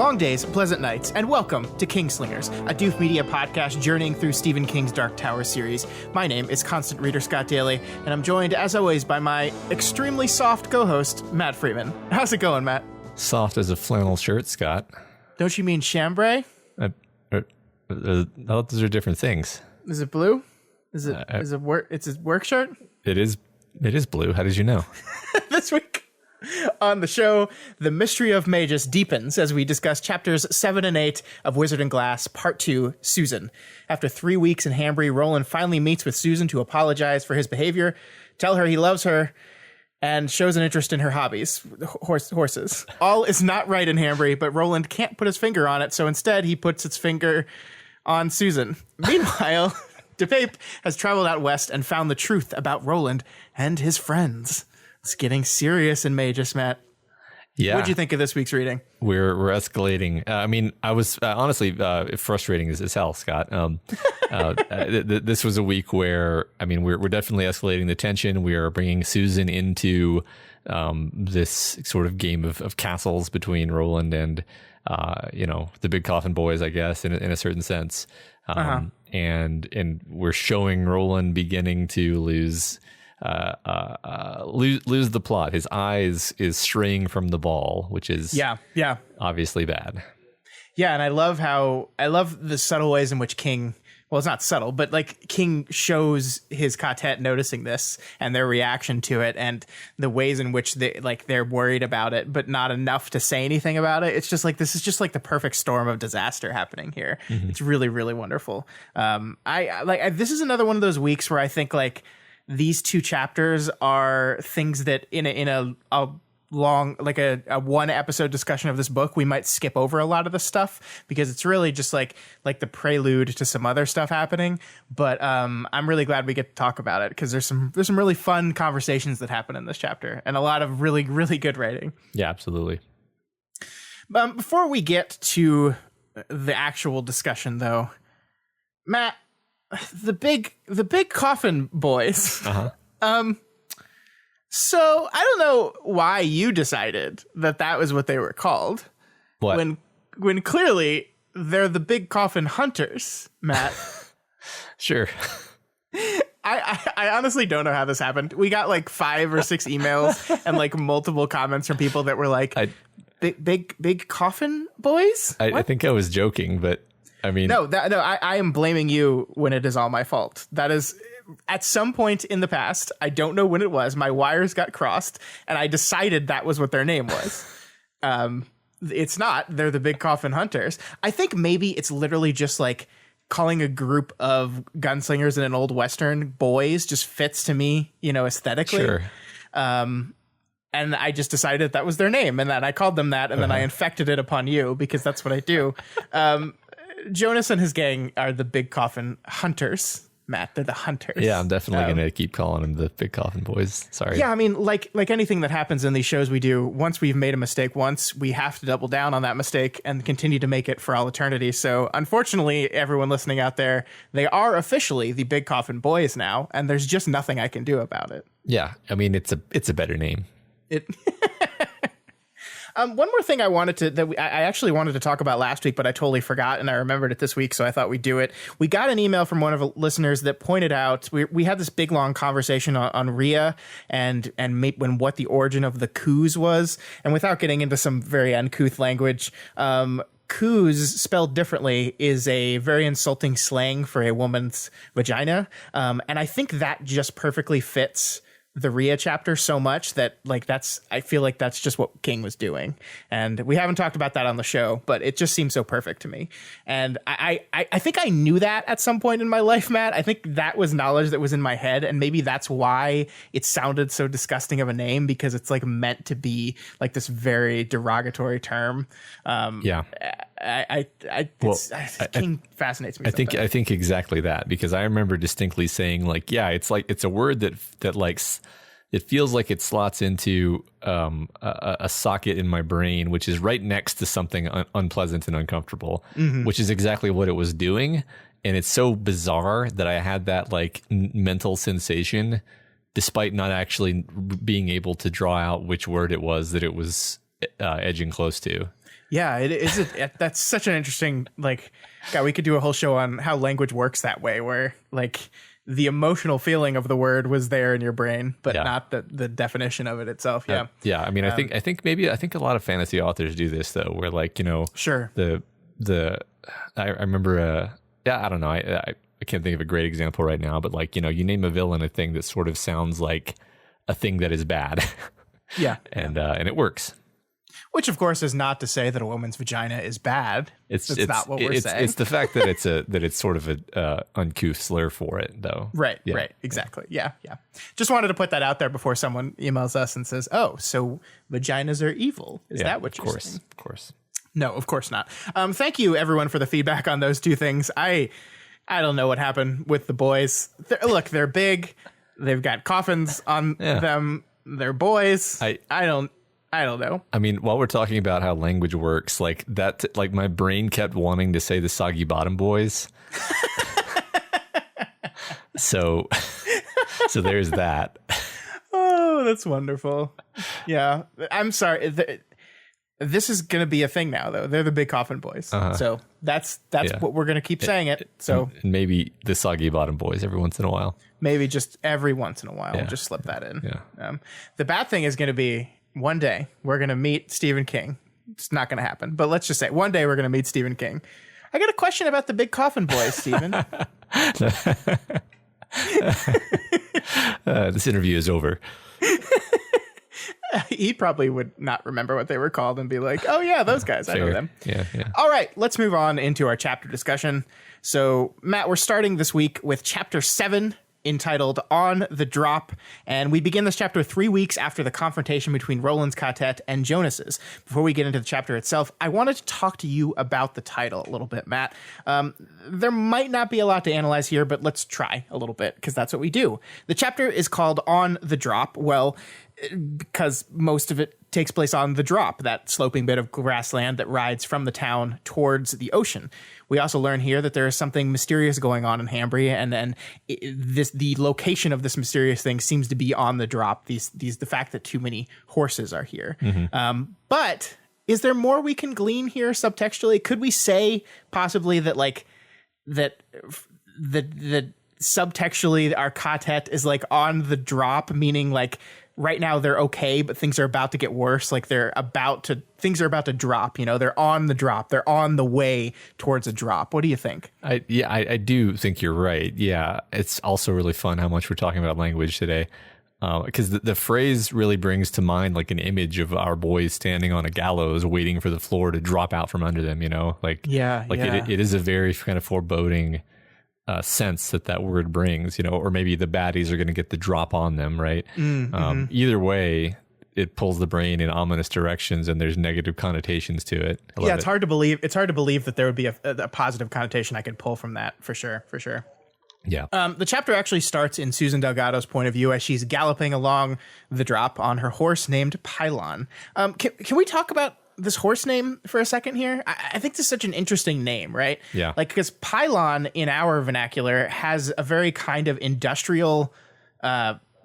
Long days, pleasant nights, and welcome to Kingslingers, a Doof Media podcast journeying through Stephen King's Dark Tower series. My name is Constant Reader Scott Daly, and I'm joined, as always, by my extremely soft co-host, Matt Freeman. How's it going, Matt? Soft as a flannel shirt, Scott. Don't you mean chambray? Those are different things. Is it blue? Is it work? It's a work shirt? It is blue. How did you know? This week on the show, the mystery of Magus deepens as we discuss chapters 7 and 8 of Wizard and Glass, Part 2, Susan. After 3 weeks in Hambry, Roland finally meets with Susan to apologize for his behavior, tell her he loves her, and shows an interest in her hobbies, horses. All is not right in Hambry, but Roland can't put his finger on it, so instead he puts its finger on Susan. Meanwhile, DePape has traveled out west and found the truth about Roland and his friends. It's getting serious in Magus, Matt. Yeah. What'd you think of this week's reading? We're escalating. I was honestly frustrating as hell, Scott. This was a week where, we're definitely escalating the tension. We are bringing Susan into this sort of game of castles between Roland and, the big coffin boys, I guess, in a certain sense. And we're showing Roland beginning to lose the plot. His eyes is straying from the ball, which is obviously bad. Yeah, and I love the subtle ways in which King, well, it's not subtle, but like King shows his Ka-tet noticing this and their reaction to it, and the ways in which they're worried about it, but not enough to say anything about it. It's just like, this is just like the perfect storm of disaster happening here. Mm-hmm. It's really, really wonderful. This is another one of those weeks where I think like these two chapters are things that in a long, like a one episode discussion of this book, we might skip over a lot of the stuff because it's really just like the prelude to some other stuff happening. But I'm really glad we get to talk about it because there's some really fun conversations that happen in this chapter and a lot of really, really good writing. Yeah, absolutely. Before we get to the actual discussion, though, Matt, the big coffin boys. So I don't know why you decided that was what they were called. What? When clearly they're the big coffin hunters, Matt. Sure. I honestly don't know how this happened. We got like 5 or 6 emails and like multiple comments from people that were like, big coffin boys? I think I was joking, but I mean, I am blaming you when it is all my fault. That is, at some point in the past, I don't know when it was, my wires got crossed and I decided that was what their name was. It's not. They're the big coffin hunters. I think maybe it's literally just like calling a group of gunslingers in an old Western boys just fits to me, aesthetically. Sure. And I just decided that was their name and that I called them that. And then I infected it upon you because that's what I do. Jonas and his gang are the big coffin hunters, Matt. They're the hunters. Yeah, I'm definitely going to keep calling them the big coffin boys. Sorry. Yeah, I mean, like anything that happens in these shows we do, once we've made a mistake once, we have to double down on that mistake and continue to make it for all eternity. So unfortunately, everyone listening out there, they are officially the big coffin boys now, and there's just nothing I can do about it. Yeah, I mean, it's a better name. One more thing I actually wanted to talk about last week, but I totally forgot, and I remembered it this week, so I thought we'd do it. We got an email from one of the listeners that pointed out we had this big long conversation on Rhea and what the origin of the coos was, and without getting into some very uncouth language, coos, spelled differently, is a very insulting slang for a woman's vagina, and I think that just perfectly fits the Rhea chapter so much that I feel like that's just what King was doing. And we haven't talked about that on the show, but it just seems so perfect to me. And I think I knew that at some point in my life, Matt. I think that was knowledge that was in my head. And maybe that's why it sounded so disgusting of a name, because it's like meant to be like this very derogatory term. King fascinates me. I think exactly that, because I remember distinctly saying it's a word that it feels like it slots into a socket in my brain, which is right next to something unpleasant and uncomfortable, which is exactly what it was doing. And it's so bizarre that I had that mental sensation, despite not actually being able to draw out which word it was that it was edging close to. Yeah, it is. That's such an interesting, like, God, we could do a whole show on how language works that way, where like the emotional feeling of the word was there in your brain, but not the definition of it itself. Yeah. Yeah. I mean, I think a lot of fantasy authors do this though, where like, sure. I remember, I don't know. I can't think of a great example right now, but like, you name a villain a thing that sort of sounds like a thing that is bad. Yeah. And it works. Which, of course, is not to say that a woman's vagina is bad. It's not what we're saying. It's the fact that it's sort of a uncouth slur for it, though. Right. Exactly. Yeah. Just wanted to put that out there before someone emails us and says, "Oh, so vaginas are evil." Is that what you're saying? Of course. No, of course not. Thank you, everyone, for the feedback on those two things. I don't know what happened with the boys. They're big. They've got coffins on them. They're boys. I don't know. I mean, while we're talking about how language works, like that, like my brain kept wanting to say the Soggy Bottom Boys. so there's that. Oh, that's wonderful. Yeah. I'm sorry. This is going to be a thing now, though. They're the Big Coffin Boys. So that's what we're going to keep saying it. So and maybe the Soggy Bottom Boys every once in a while. Maybe just every once in a while. We'll just slip that in. Yeah. The bad thing is going to be, one day we're going to meet Stephen King. It's not going to happen, but let's just say one day we're going to meet Stephen King. I got a question about the Big Coffin Boys, Stephen. This interview is over. He probably would not remember what they were called and be like, oh yeah, those guys, I know them. Yeah. All right, let's move on into our chapter discussion. So Matt, we're starting this week with chapter 7, entitled On the Drop, and we begin this chapter 3 weeks after the confrontation between Roland's Ka-tet and Jonas's. Before we get into the chapter itself, I wanted to talk to you about the title a little bit, Matt. There might not be a lot to analyze here, but let's try a little bit, because that's what we do. The chapter is called On the Drop, well, because most of it takes place on the drop, that sloping bit of grassland that rides from the town towards the ocean. We also learn here that there is something mysterious going on in Hambry, and then the location of this mysterious thing seems to be on the drop. The fact that too many horses are here. Mm-hmm. But is there more we can glean here subtextually? Could we say possibly that subtextually our Ka-tet is like on the drop, meaning like right now they're okay, but things are about to get worse. Like things are about to drop, they're on the drop. They're on the way towards a drop. What do you think? I do think you're right. Yeah. It's also really fun how much we're talking about language today. Because the phrase really brings to mind like an image of our boys standing on a gallows waiting for the floor to drop out from under them, It is a very kind of foreboding sense that word brings, or maybe the baddies are going to get the drop on them, right? Mm-hmm. Either way, it pulls the brain in ominous directions, and there's negative connotations to it. It's hard to believe. It's hard to believe that there would be a positive connotation I could pull from that for sure. Yeah. The chapter actually starts in Susan Delgado's point of view as she's galloping along the drop on her horse named Pylon. Can we talk about this horse name for a second here? I think this is such an interesting name, right? Yeah. Like, because pylon in our vernacular has a very kind of industrial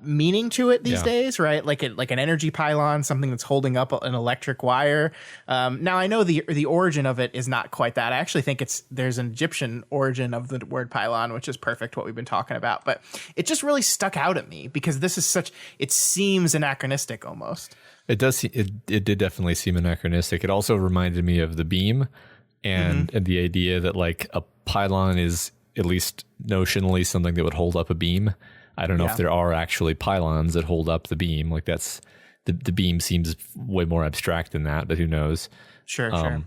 meaning to it these days, right? Like an energy pylon, something that's holding up an electric wire. Now I know the origin of it is not quite that. I actually think there's an Egyptian origin of the word pylon, which is perfect what we've been talking about. But it just really stuck out at me because it seems anachronistic almost. It does. It did definitely seem anachronistic. It also reminded me of the beam and the idea that like a pylon is at least notionally something that would hold up a beam. I don't know if there are actually pylons that hold up the beam. Like that's the beam seems way more abstract than that, but who knows? Sure. I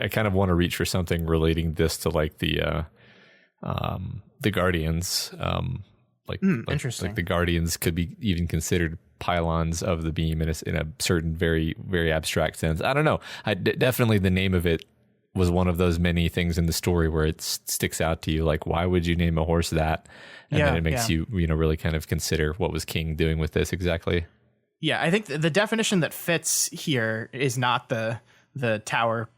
kind of want to reach for something relating this to like the Guardians. Interesting. Like the Guardians could be even considered pylons of the beam in a certain very, very abstract sense. I don't know. Definitely the name of it was one of those many things in the story where it sticks out to you. Like, why would you name a horse that? And then it makes you really kind of consider what was King doing with this exactly. Yeah, I think the definition that fits here is not the tower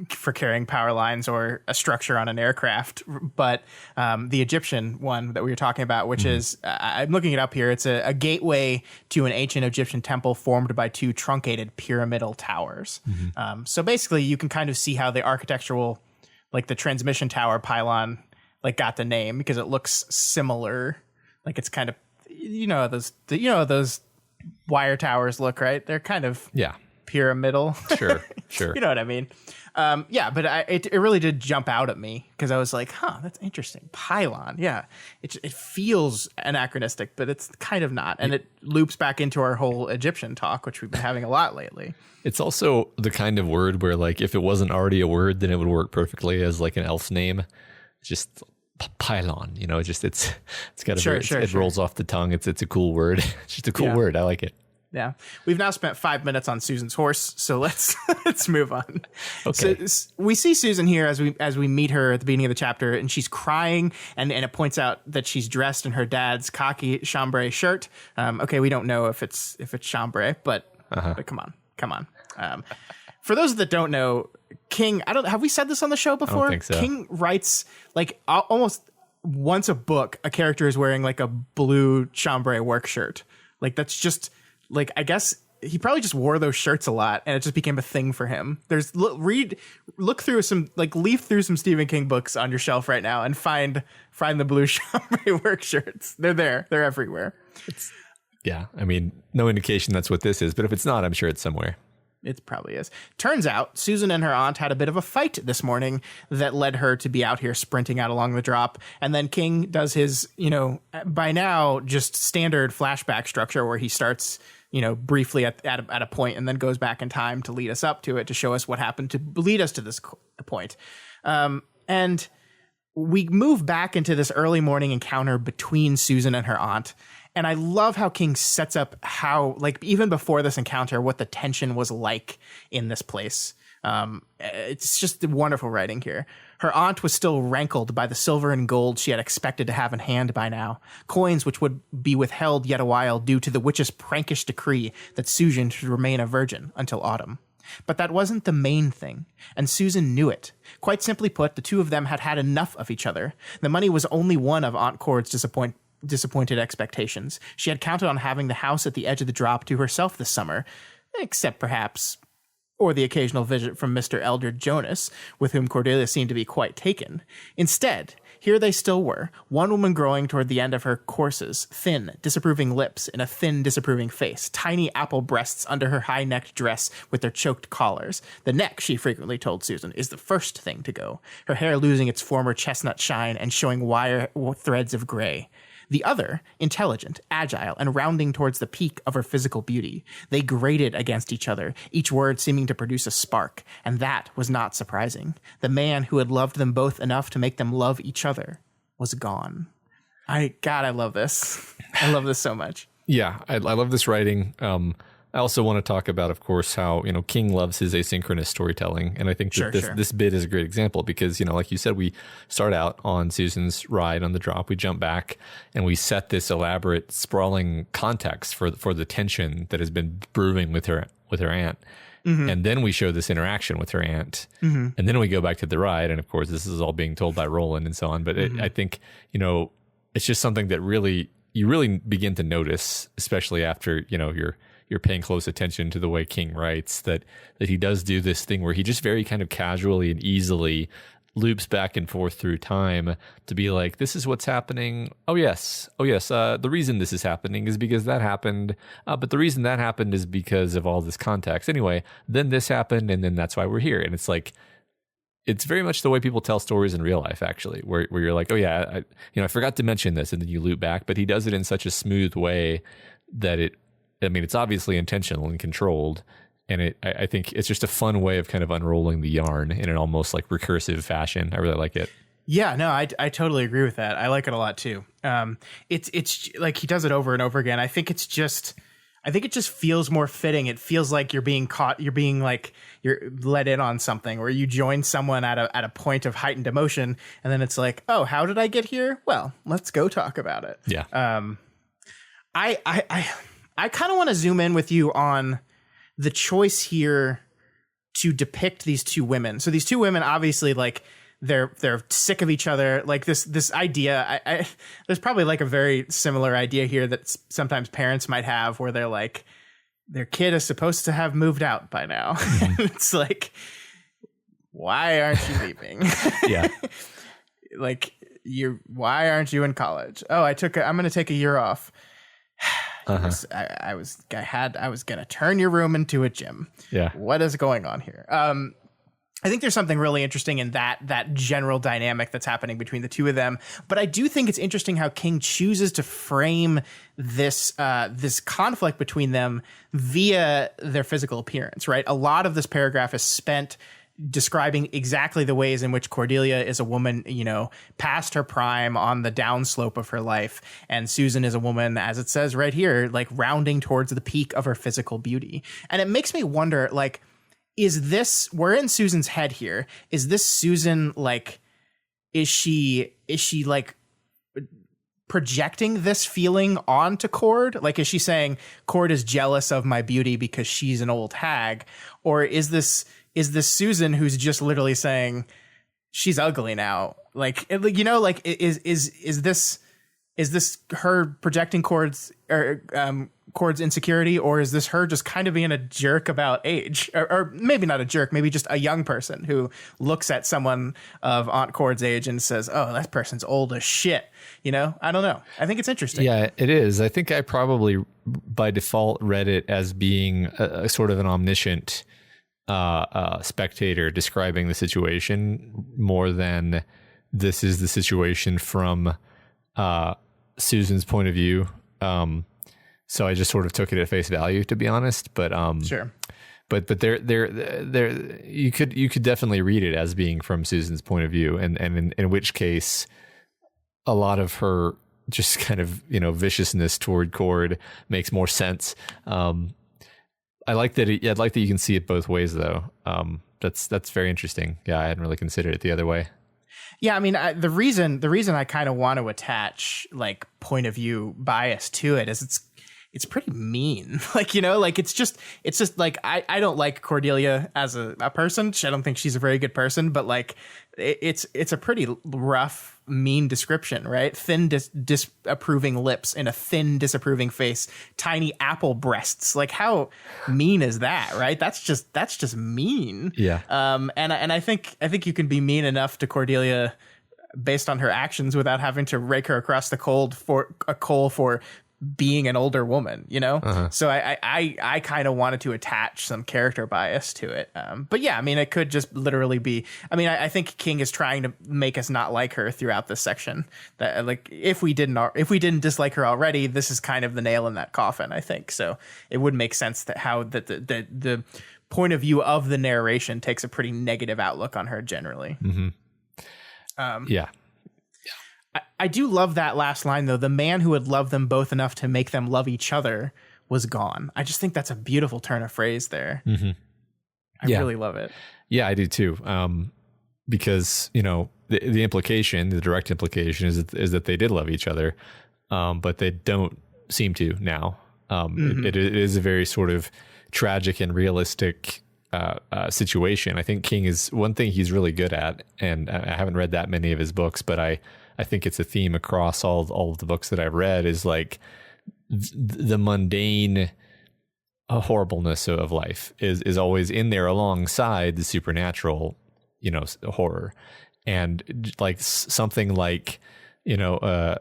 for carrying power lines or a structure on an aircraft, but the Egyptian one that we were talking about, which is, I'm looking it up here. It's a gateway to an ancient Egyptian temple formed by two truncated pyramidal towers. So basically you can kind of see how the architectural, like the transmission tower pylon, like got the name because it looks similar. Like it's kind of, those wire towers look, right? They're kind of pyramidal. Sure. You know what I mean? But it really did jump out at me because I was like, that's interesting. Pylon. Yeah. It feels anachronistic, but it's kind of not. And it loops back into our whole Egyptian talk, which we've been having a lot lately. It's also the kind of word where, like, if it wasn't already a word, then it would work perfectly as like an elf name. It's just pylon, it's got it rolls off the tongue. It's a cool word. It's just a cool word. I like it. Yeah. We've now spent 5 minutes on Susan's horse, so let's move on. Okay. So we see Susan here as we meet her at the beginning of the chapter, and she's crying, and it points out that she's dressed in her dad's khaki chambray shirt. We don't know if it's chambray, but come on. For those that don't know, King, have we said this on the show before? I don't think so. King writes like almost once a book, a character is wearing like a blue chambray work shirt. Like that's just like, I guess he probably just wore those shirts a lot and it just became a thing for him. Leaf through some Stephen King books on your shelf right now and find the blue chambray work shirts. They're there. They're everywhere. No indication that's what this is, but if it's not, I'm sure it's somewhere. It probably is. Turns out Susan and her aunt had a bit of a fight this morning that led her to be out here sprinting out along the drop. And then King does his, by now just standard flashback structure where he starts, briefly at a point and then goes back in time to lead us up to it, to show us what happened to lead us to this point. And we move back into this early morning encounter between Susan and her aunt. And I love how King sets up how, like, even before this encounter, what the tension was like in this place. It's just wonderful writing here. Her aunt was still rankled by the silver and gold she had expected to have in hand by now, coins which would be withheld yet a while due to the witch's prankish decree that Susan should remain a virgin until autumn. But that wasn't the main thing, and Susan knew it. Quite simply put, the two of them had had enough of each other. The money was only one of Aunt Cord's disappointed expectations. She had counted on having the house at the edge of the drop to herself this summer, except perhaps, or the occasional visit from Mr. Eldred Jonas, with whom Cordelia seemed to be quite taken. Instead, here they still were, one woman growing toward the end of her courses, thin, disapproving lips in a thin, disapproving face, tiny apple breasts under her high-necked dress with their choked collars. The neck, she frequently told Susan, is the first thing to go, her hair losing its former chestnut shine and showing wire threads of gray. The other, intelligent, agile, and rounding towards the peak of her physical beauty. They grated against each other, each word seeming to produce a spark, and that was not surprising. The man who had loved them both enough to make them love each other was gone. I love this. I love this so much. Yeah, I love this writing. I also want to talk about, of course, how, King loves his asynchronous storytelling. And I think that this bit is a great example because, like you said, we start out on Susan's ride on the drop. We jump back and we set this elaborate, sprawling context for the tension that has been brewing with her aunt. Mm-hmm. And then we show this interaction with her aunt. Mm-hmm. And then we go back to the ride. And of course, this is all being told by Roland and so on. But I think, it's just something that you really begin to notice, especially after, you're paying close attention to the way King writes, that he does do this thing where he just very kind of casually and easily loops back and forth through time to be like, this is what's happening. Oh, yes. The reason this is happening is because that happened. But the reason that happened is because of all this context. Anyway, then this happened, and then that's why we're here. And it's like, it's very much the way people tell stories in real life, actually, where you're like, oh, yeah, I forgot to mention this, and then you loop back. But he does it in such a smooth way that it's obviously intentional and controlled, and I think it's just a fun way of kind of unrolling the yarn in an almost like recursive fashion. I really like it. Yeah, no, I totally agree with that. I like it a lot too. It's like he does it over and over again. I think it just feels more fitting. It feels like you're being caught. You're being like you're let in on something, or you join someone at a point of heightened emotion, and then it's like, oh, how did I get here? Well, let's go talk about it. Yeah. I kind of want to zoom in with you on the choice here to depict these two women. So these two women, obviously, like they're sick of each other. Like this idea, there's probably like a very similar idea here that sometimes parents might have, where they're like, their kid is supposed to have moved out by now. It's like, why aren't you leaving? Yeah. Like, why aren't you in college? Oh, I'm going to take a year off. I was going to turn your room into a gym. Yeah. What is going on here? I think there's something really interesting in that general dynamic that's happening between the two of them. But I do think it's interesting how King chooses to frame this conflict between them via their physical appearance, right? A lot of this paragraph is spent describing exactly the ways in which Cordelia is a woman, past her prime, on the downslope of her life. And Susan is a woman, as it says right here, like rounding towards the peak of her physical beauty. And it makes me wonder, like, we're in Susan's head here. Is this Susan, like, is she like projecting this feeling onto Cord? Like, is she saying Cord is jealous of my beauty because she's an old hag? Or is this Susan who's just literally saying she's ugly now? Like, like, is this her projecting Cord's insecurity, or is this her just kind of being a jerk about age, or maybe not a jerk, maybe just a young person who looks at someone of Aunt Cord's age and says, "Oh, that person's old as shit." I don't know. I think it's interesting. Yeah, it is. I think I probably by default read it as being a sort of an omniscient spectator describing the situation more than this is the situation from Susan's point of view. So I just sort of took it at face value, to be honest. But sure. But there you could definitely read it as being from Susan's point of view, and in which case a lot of her just kind of viciousness toward Cord makes more sense. I like that. I'd like that you can see it both ways, though. That's very interesting. Yeah, I hadn't really considered it the other way. Yeah, I mean, the reason I kind of want to attach like point of view bias to it is it's pretty mean. Like, like it's just like I don't like Cordelia as a person. I don't think she's a very good person, but like it's a pretty rough, mean description, right? Thin disapproving lips and a thin disapproving face, tiny apple breasts. Like, how mean is that, right? That's just mean. Yeah. And I think you can be mean enough to Cordelia based on her actions without having to rake her across the coal for being an older woman, So I kind of wanted to attach some character bias to it. But yeah, I mean, it could just literally be, I think King is trying to make us not like her throughout this section. That, like, if we didn't dislike her already, this is kind of the nail in that coffin, I think. So it would make sense that how the point of view of the narration takes a pretty negative outlook on her generally. Mm-hmm. Yeah. I do love that last line, though. The man who would love them both enough to make them love each other was gone. I just think that's a beautiful turn of phrase there. Mm-hmm. I really love it. Yeah, I do too. Because, the implication, the direct implication is that they did love each other, but they don't seem to now. It is a very sort of tragic and realistic situation. I think King is one thing he's really good at, and I haven't read that many of his books, but I think it's a theme across all of the books that I've read, is like the mundane horribleness of life is always in there alongside the supernatural, horror. And like something like, an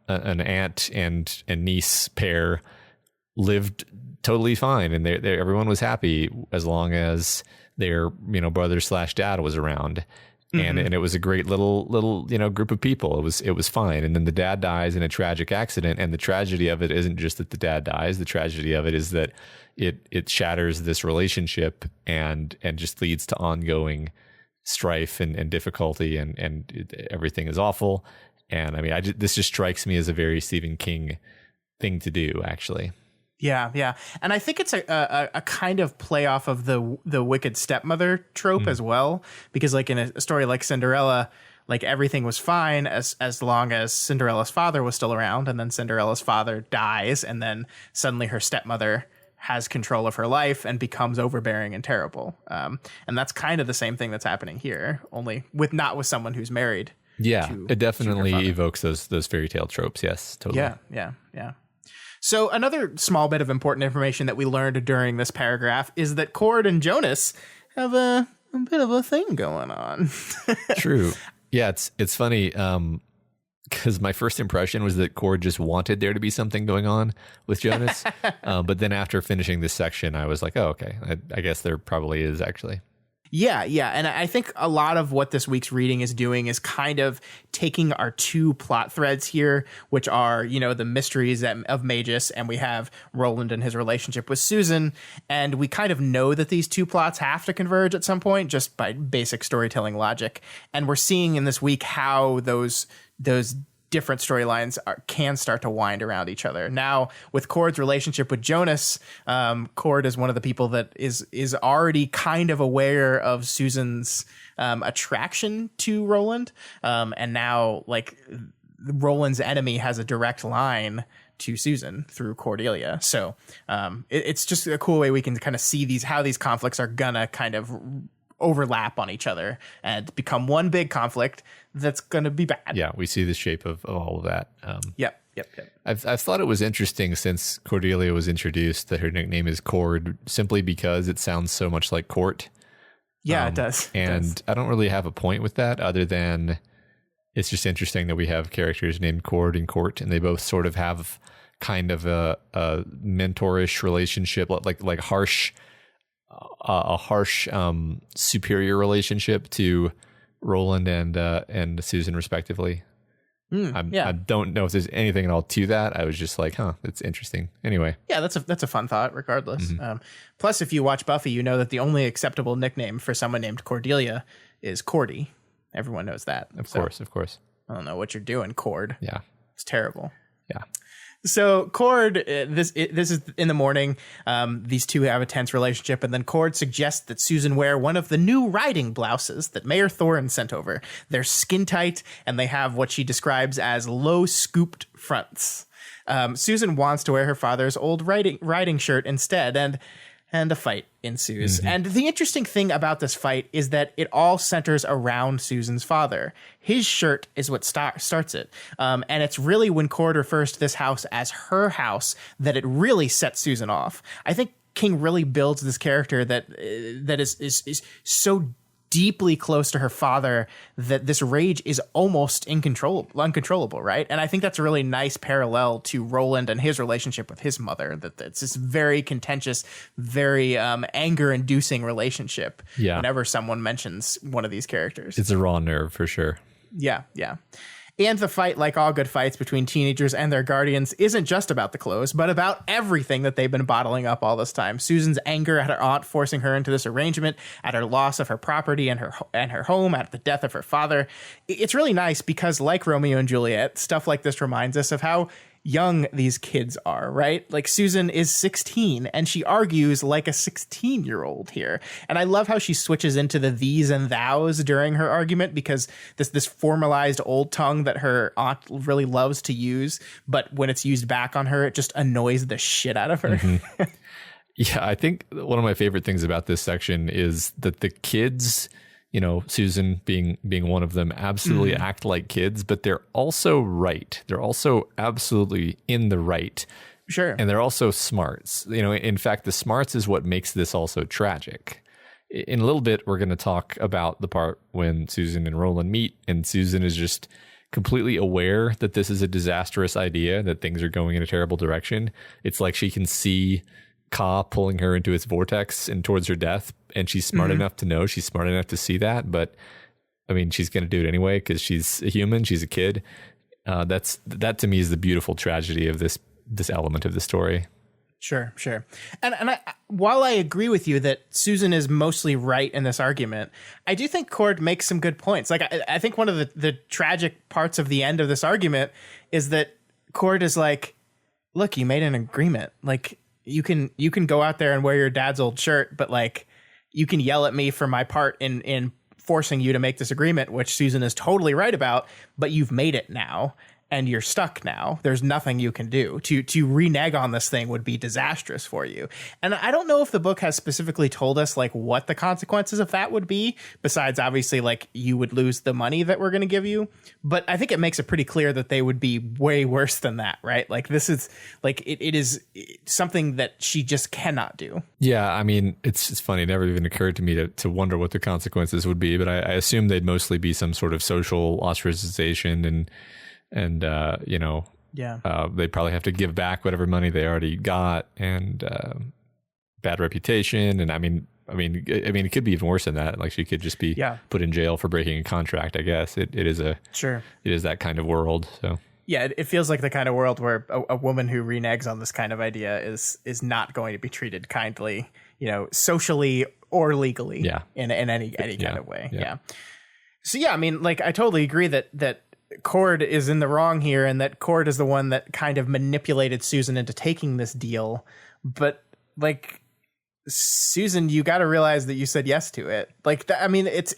aunt and niece pair lived totally fine, and everyone was happy as long as their brother/dad was around. And it was a great little group of people. It was fine. And then the dad dies in a tragic accident, and the tragedy of it isn't just that the dad dies. The tragedy of it is that it shatters this relationship and just leads to ongoing strife and difficulty, and everything is awful. And I mean, this just strikes me as a very Stephen King thing to do, actually. Yeah. And I think it's a kind of play off of the wicked stepmother trope as well, because like in a story like Cinderella, like everything was fine as long as Cinderella's father was still around, and then Cinderella's father dies, and then suddenly her stepmother has control of her life and becomes overbearing and terrible. And that's kind of the same thing that's happening here, only not with someone who's married. Yeah, it definitely evokes those fairy tale tropes. Yes, totally. Yeah. So another small bit of important information that we learned during this paragraph is that Cord and Jonas have a bit of a thing going on. True. Yeah, it's funny because my first impression was that Cord just wanted there to be something going on with Jonas. But then after finishing this section, I was like, oh, okay, I guess there probably is actually. Yeah. And I think a lot of what this week's reading is doing is kind of taking our two plot threads here, which are, the mysteries of Magus, and we have Roland and his relationship with Susan. And we kind of know that these two plots have to converge at some point just by basic storytelling logic. And we're seeing in this week how those different storylines can start to wind around each other. Now, with Cord's relationship with Jonas, Cord is one of the people that is already kind of aware of Susan's attraction to Roland. And now, Roland's enemy has a direct line to Susan through Cordelia. So it's just a cool way we can kind of see how these conflicts are gonna kind of overlap on each other and become one big conflict that's going to be bad. Yeah, we see the shape of all of that. Yep. I've thought it was interesting since Cordelia was introduced that her nickname is Cord, simply because it sounds so much like court. Yeah, it does. I don't really have a point with that other than it's just interesting that we have characters named Cord and Court, and they both sort of have kind of a mentorish relationship, like harsh superior relationship to Roland and Susan respectively. I don't know if there's anything at all to that. I was just like, that's interesting. Anyway. Yeah, that's a fun thought regardless. Mm-hmm. Plus, if you watch Buffy, you know that the only acceptable nickname for someone named Cordelia is Cordy. Everyone knows that. Of course. I don't know what you're doing, Cord. Yeah. It's terrible. Yeah. So Cord, this is in the morning. These two have a tense relationship, and then Cord suggests that Susan wear one of the new riding blouses that Mayor Thorin sent over. They're skin tight, and they have what she describes as low scooped fronts. Susan wants to wear her father's old riding shirt instead, and a fight ensues. Mm-hmm. And the interesting thing about this fight is that it all centers around Susan's father. His shirt is what starts it. And it's really when Cord refers to this house as her house that it really sets Susan off. I think King really builds this character that is so deeply close to her father that this rage is almost uncontrollable, right? And I think that's a really nice parallel to Roland and his relationship with his mother, that it's this very contentious, very anger-inducing relationship whenever someone mentions one of these characters. It's a raw nerve for sure. Yeah. And the fight, like all good fights between teenagers and their guardians, isn't just about the clothes, but about everything that they've been bottling up all this time. Susan's anger at her aunt forcing her into this arrangement, at her loss of her property and her home, at the death of her father. It's really nice because, like Romeo and Juliet, stuff like this reminds us of how young these kids are, right? Like Susan is 16 and she argues like a 16-year-old here. And I love how she switches into the these and thous during her argument, because this formalized old tongue that her aunt really loves to use, but when it's used back on her, it just annoys the shit out of her. Mm-hmm. Yeah, I think one of my favorite things about this section is that the kids, Susan being one of them, absolutely act like kids, but they're also right. They're also absolutely in the right. Sure. And they're also smarts. In fact, the smarts is what makes this also tragic. In a little bit, we're going to talk about the part when Susan and Roland meet, and Susan is just completely aware that this is a disastrous idea, that things are going in a terrible direction. It's like she can see Ka pulling her into its vortex and towards her death, and she's smart enough to know, she's smart enough to see that, but I mean, she's going to do it anyway because she's a human, she's a kid. That to me is the beautiful tragedy of this element of the story. Sure. And while I agree with you that Susan is mostly right in this argument, I do think Cord makes some good points. Like, I think one of the tragic parts of the end of this argument is that Cord is like, look, you made an agreement. Like, you can go out there and wear your dad's old shirt, but like, you can yell at me for my part in forcing you to make this agreement, which Susan is totally right about, but you've made it now. and you're stuck now. There's nothing you can do. To renege on this thing would be disastrous for you. And I don't know if the book has specifically told us like what the consequences of that would be, besides obviously like you would lose the money that we're going to give you. But I think it makes it pretty clear that they would be way worse than that, right? Like this is like it is something that she just cannot do. Yeah, I mean, it's funny. It never even occurred to me to wonder what the consequences would be, but I assume they'd mostly be some sort of social ostracization and they'd probably have to give back whatever money they already got, and bad reputation. And I mean, it could be even worse than that. Like she could just be put in jail for breaking a contract. I guess it is that kind of world. So yeah, it feels like the kind of world where a woman who reneges on this kind of idea is not going to be treated kindly, socially or legally. In any kind of way. Yeah. So yeah, I mean, like I totally agree that Cord is in the wrong here, and that Cord is the one that kind of manipulated Susan into taking this deal. But like, Susan, you got to realize that you said yes to it. Like, I mean, it's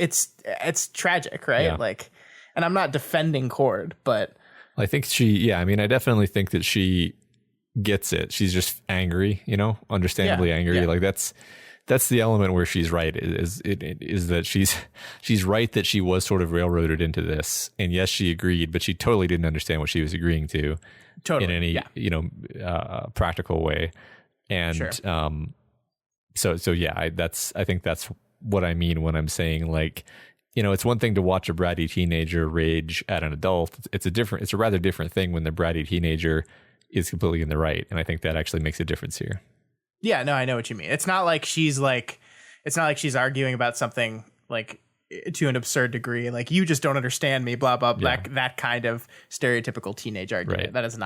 tragic, right? Yeah. Like, and I'm not defending Cord, but I think I definitely think that she gets it. She's just angry, understandably angry. Like that's the element where she's right, is that she's right that she was sort of railroaded into this. And yes, she agreed, but she totally didn't understand what she was agreeing to in any, practical way. And, I think that's what I mean when I'm saying like, it's one thing to watch a bratty teenager rage at an adult. It's a rather different thing when the bratty teenager is completely in the right. And I think that actually makes a difference here. Yeah, no, I know what you mean. It's not like she's arguing about something like to an absurd degree, like you just don't understand me, blah blah blah. That kind of stereotypical teenage argument. Right. That is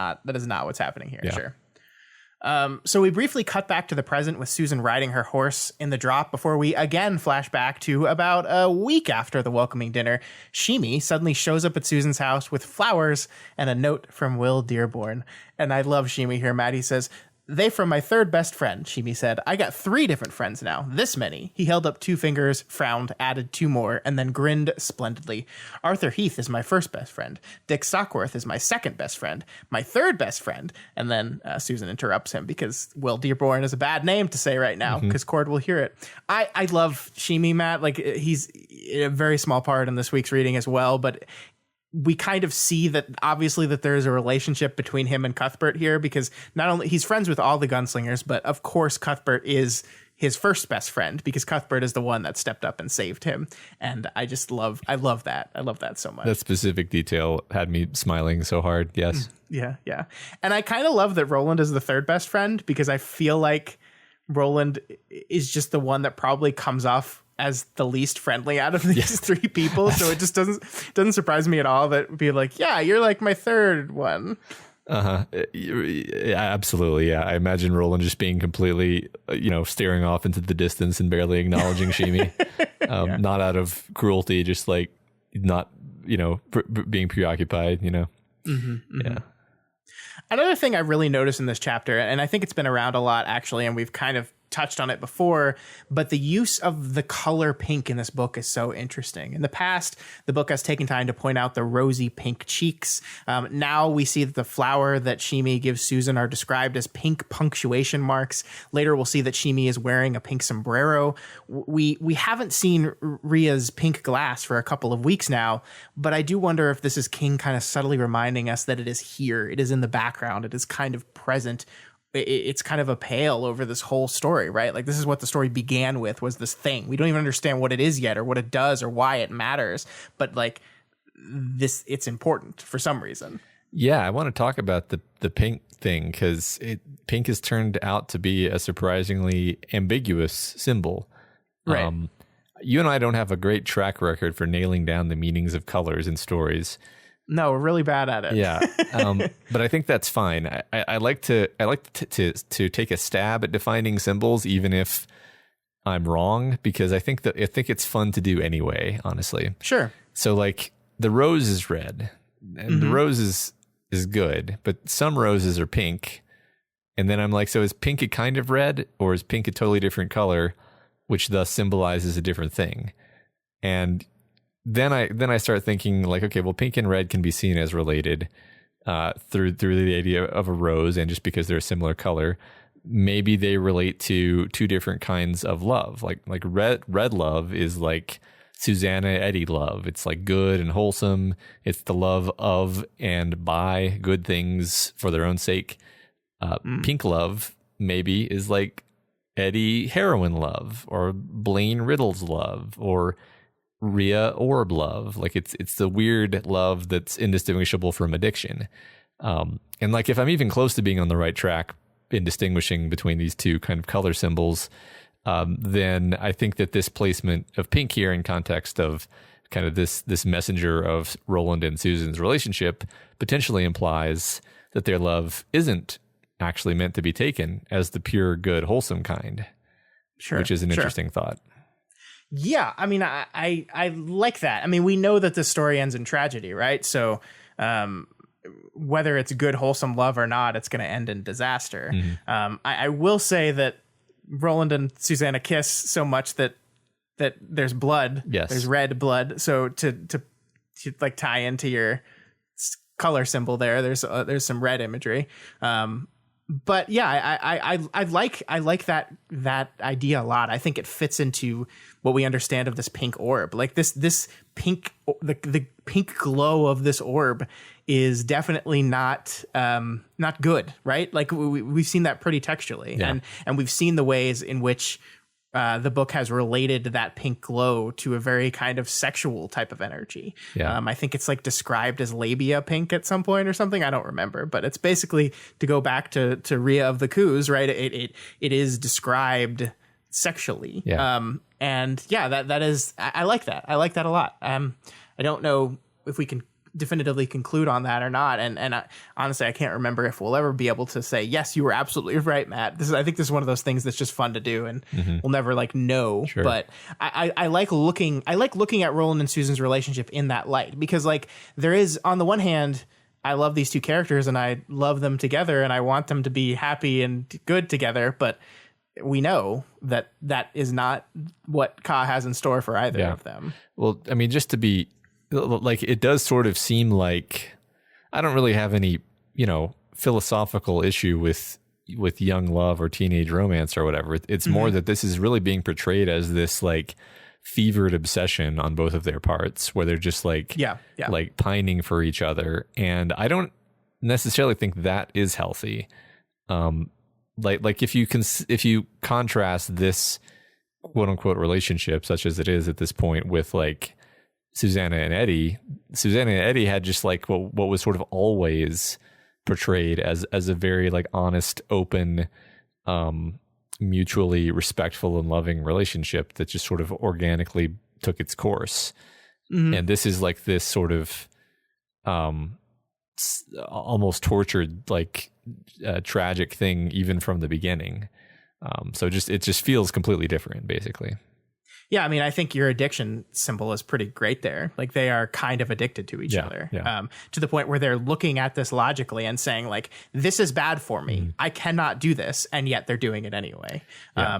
not what's happening here. Yeah. Sure. So we briefly cut back to the present with Susan riding her horse in the drop before we again flash back to about a week after the welcoming dinner. Shimi suddenly shows up at Susan's house with flowers and a note from Will Dearborn. And I love Shimi here. Maddie says, "They from my third best friend," Shimi said. "I got 3 different friends now. This many." He held up 2 fingers, frowned, added 2 more, and then grinned splendidly. "Arthur Heath is my first best friend. Dick Stockworth is my second best friend. My third best friend." And then Susan interrupts him because Will Dearborn is a bad name to say right now because Cord will hear it. I love Shimi, Matt. Like he's a very small part in this week's reading as well, but we kind of see that obviously that there is a relationship between him and Cuthbert here, because not only he's friends with all the gunslingers, but of course Cuthbert is his first best friend because Cuthbert is the one that stepped up and saved him. And I love that. I love that so much. That specific detail had me smiling so hard. Yes. Yeah. Yeah. And I kind of love that Roland is the third best friend because I feel like Roland is just the one that probably comes off as the least friendly out of these 3 people. So it just doesn't surprise me at all that be like, yeah, you're like my third one. Yeah, absolutely. Yeah. I imagine Roland just being completely, staring off into the distance and barely acknowledging Shimi, not out of cruelty, just like not, being preoccupied, Yeah. Another thing I really noticed in this chapter, and I think it's been around a lot actually, and we've kind of touched on it before, but the use of the color pink in this book is so interesting. In the past, the book has taken time to point out the rosy pink cheeks. Now we see that the flower that Shimi gives Susan are described as pink punctuation marks. Later, we'll see that Shimi is wearing a pink sombrero. We haven't seen Ria's pink glass for a couple of weeks now, but I do wonder if this is King kind of subtly reminding us that it is here. It is in the background. It is kind of present. It's kind of a pale over this whole story, right? Like this is what the story began with, was this thing. We don't even understand what it is yet or what it does or why it matters. But like this, it's important for some reason. Yeah, I want to talk about the pink thing because pink has turned out to be a surprisingly ambiguous symbol. Right. You and I don't have a great track record for nailing down the meanings of colors in stories. No, we're really bad at it. Yeah, but I think that's fine. I like to take a stab at defining symbols, even if I'm wrong, because I think it's fun to do anyway. Honestly, sure. So like the rose is red, and the rose is good, but some roses are pink, and then I'm like, so is pink a kind of red, or is pink a totally different color, which thus symbolizes a different thing? And then I start thinking like, okay, well, pink and red can be seen as related. through the idea of a rose, and just because they're a similar color, maybe they relate to two different kinds of love. Like red love is like Susanna Eddie love. It's like good and wholesome. It's the love of and by good things for their own sake. Pink love maybe is like Eddie heroin love, or Blaine Riddle's love, or Rhea Orb love. Like it's the weird love that's indistinguishable from addiction. And like, if I'm even close to being on the right track in distinguishing between these two kind of color symbols, then I think that this placement of pink here in context of kind of this messenger of Roland and Susan's relationship potentially implies that their love isn't actually meant to be taken as the pure, good, wholesome kind. Sure, which is an interesting thought. Yeah, I mean, I like that. I mean, we know that this story ends in tragedy, right? So whether it's good, wholesome love or not, it's going to end in disaster. Mm-hmm. I will say that Roland and Susanna kiss so much that there's blood. Yes. There's red blood. So to like tie into your color symbol there, there's some red imagery. But yeah, I like that idea a lot. I think it fits into what we understand of this pink orb. Like this pink, the pink glow of this orb is definitely not good, right? Like we've seen that pretty textually, yeah. and we've seen the ways in which the book has related that pink glow to a very kind of sexual type of energy. Yeah. I think it's like described as labia pink at some point or something. I don't remember, but it's basically, to go back to Rhea of the Coos, right? It is described sexually. Yeah. And yeah, that is, I like that. I like that a lot. I don't know if we can definitively conclude on that or not, and honestly, I can't remember if we'll ever be able to say, yes, you were absolutely right, Matt. I think this is one of those things that's just fun to do, and we'll never like know. Sure. But I like looking at Roland and Susan's relationship in that light, because like there is, on the one hand, I love these two characters and I love them together and I want them to be happy and good together, but we know that is not what Ka has in store for either of them. Well, I mean, just to be like, it does sort of seem like I don't really have any, philosophical issue with young love or teenage romance or whatever. It's more that this is really being portrayed as this like fevered obsession on both of their parts, where they're just like, like pining for each other. And I don't necessarily think that is healthy. Like if you contrast this quote unquote relationship, such as it is at this point, with like Susanna and Eddie had just like what was sort of always portrayed as a very like honest, open, mutually respectful and loving relationship that just sort of organically took its course. Mm-hmm. And this is like this sort of almost tortured, like tragic thing even from the beginning. So it just feels completely different, basically. Yeah, I mean, I think your addiction symbol is pretty great there. Like, they are kind of addicted to each other, to the point where they're looking at this logically and saying, like, this is bad for me. I cannot do this, and yet they're doing it anyway. Yeah.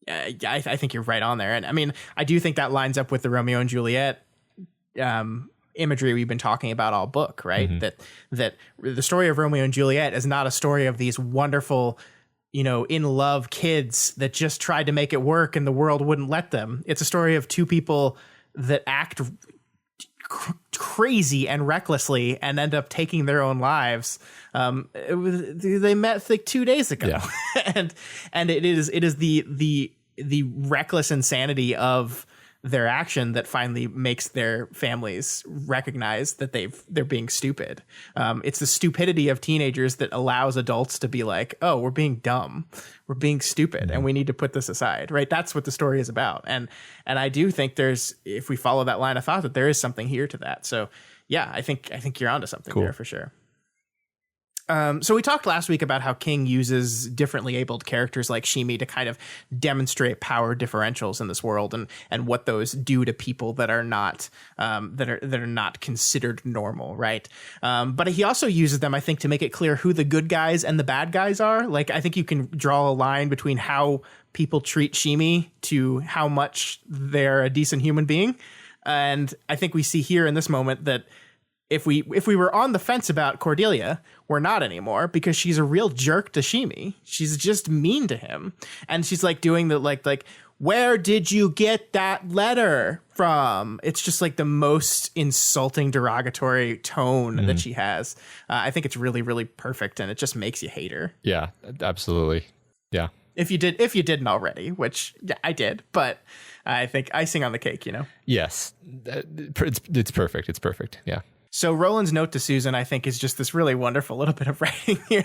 I think you're right on there. And I mean, I do think that lines up with the Romeo and Juliet imagery we've been talking about all book, right? Mm-hmm. That the story of Romeo and Juliet is not a story of these wonderful, in love kids that just tried to make it work and the world wouldn't let them. It's a story of two people that act crazy and recklessly and end up taking their own lives. They met like 2 days ago, and it is the reckless insanity of their action that finally makes their families recognize that they're being stupid. It's the stupidity of teenagers that allows adults to be like, oh, we're being dumb, we're being stupid, and we need to put this aside, right? That's what the story is about. And I do think if we follow that line of thought, that there is something here to that. So yeah, I think you're onto something there for sure. So we talked last week about how King uses differently abled characters like Shimi to kind of demonstrate power differentials in this world and what those do to people that are not that are not considered normal, right? But he also uses them, I think, to make it clear who the good guys and the bad guys are. Like, I think you can draw a line between how people treat Shimi to how much they're a decent human being. And I think we see here in this moment that if we were on the fence about Cordelia, we're not anymore, because she's a real jerk to Shimi. She's just mean to him. And she's like doing the like, where did you get that letter from? It's just like the most insulting, derogatory tone that she has. I think it's really, really perfect, and it just makes you hate her. Yeah, absolutely. Yeah. If you didn't already, which I did, but I think icing on the cake, Yes, it's perfect. It's perfect. Yeah. So Roland's note to Susan, I think, is just this really wonderful little bit of writing here.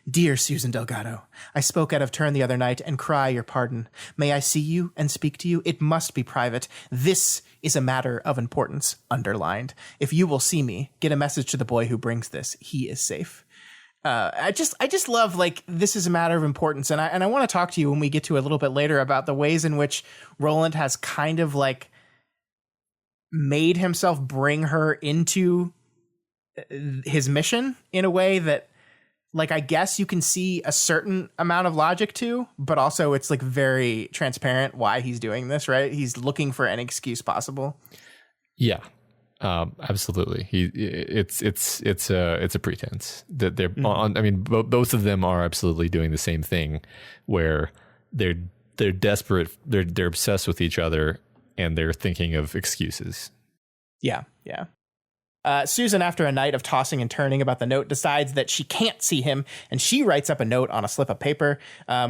Dear Susan Delgado, I spoke out of turn the other night and cry your pardon. May I see you and speak to you? It must be private. This is a matter of importance, underlined. If you will see me, get a message to the boy who brings this. He is safe. I just love, like, this is a matter of importance. And I want to talk to you when we get to a little bit later about the ways in which Roland has kind of like made himself bring her into his mission in a way that, like, I guess you can see a certain amount of logic to, but also it's like very transparent why he's doing this, right? He's looking for any excuse possible. Yeah. Absolutely. It's a pretense that they're on. I mean, both of them are absolutely doing the same thing, where they're desperate. They're obsessed with each other, and they're thinking of excuses. Yeah. Susan, after a night of tossing and turning about the note, decides that she can't see him, and she writes up a note on a slip of paper,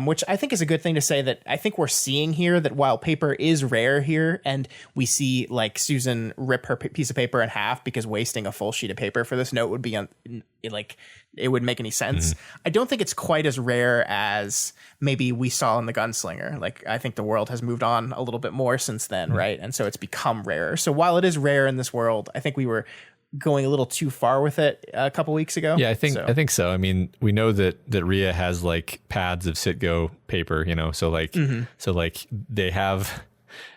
which I think is a good thing to say. That I think we're seeing here that while paper is rare here, and we see like Susan rip her piece of paper in half because wasting a full sheet of paper for this note would be like it would make any sense. I don't think it's quite as rare as maybe we saw in The Gunslinger. Like, I think the world has moved on a little bit more since then, right? And so it's become rarer. So while it is rare in this world, I think we were going a little too far with it a couple weeks ago. Yeah, I think so. I mean, we know that Rhea has like pads of Citgo paper, so like they have,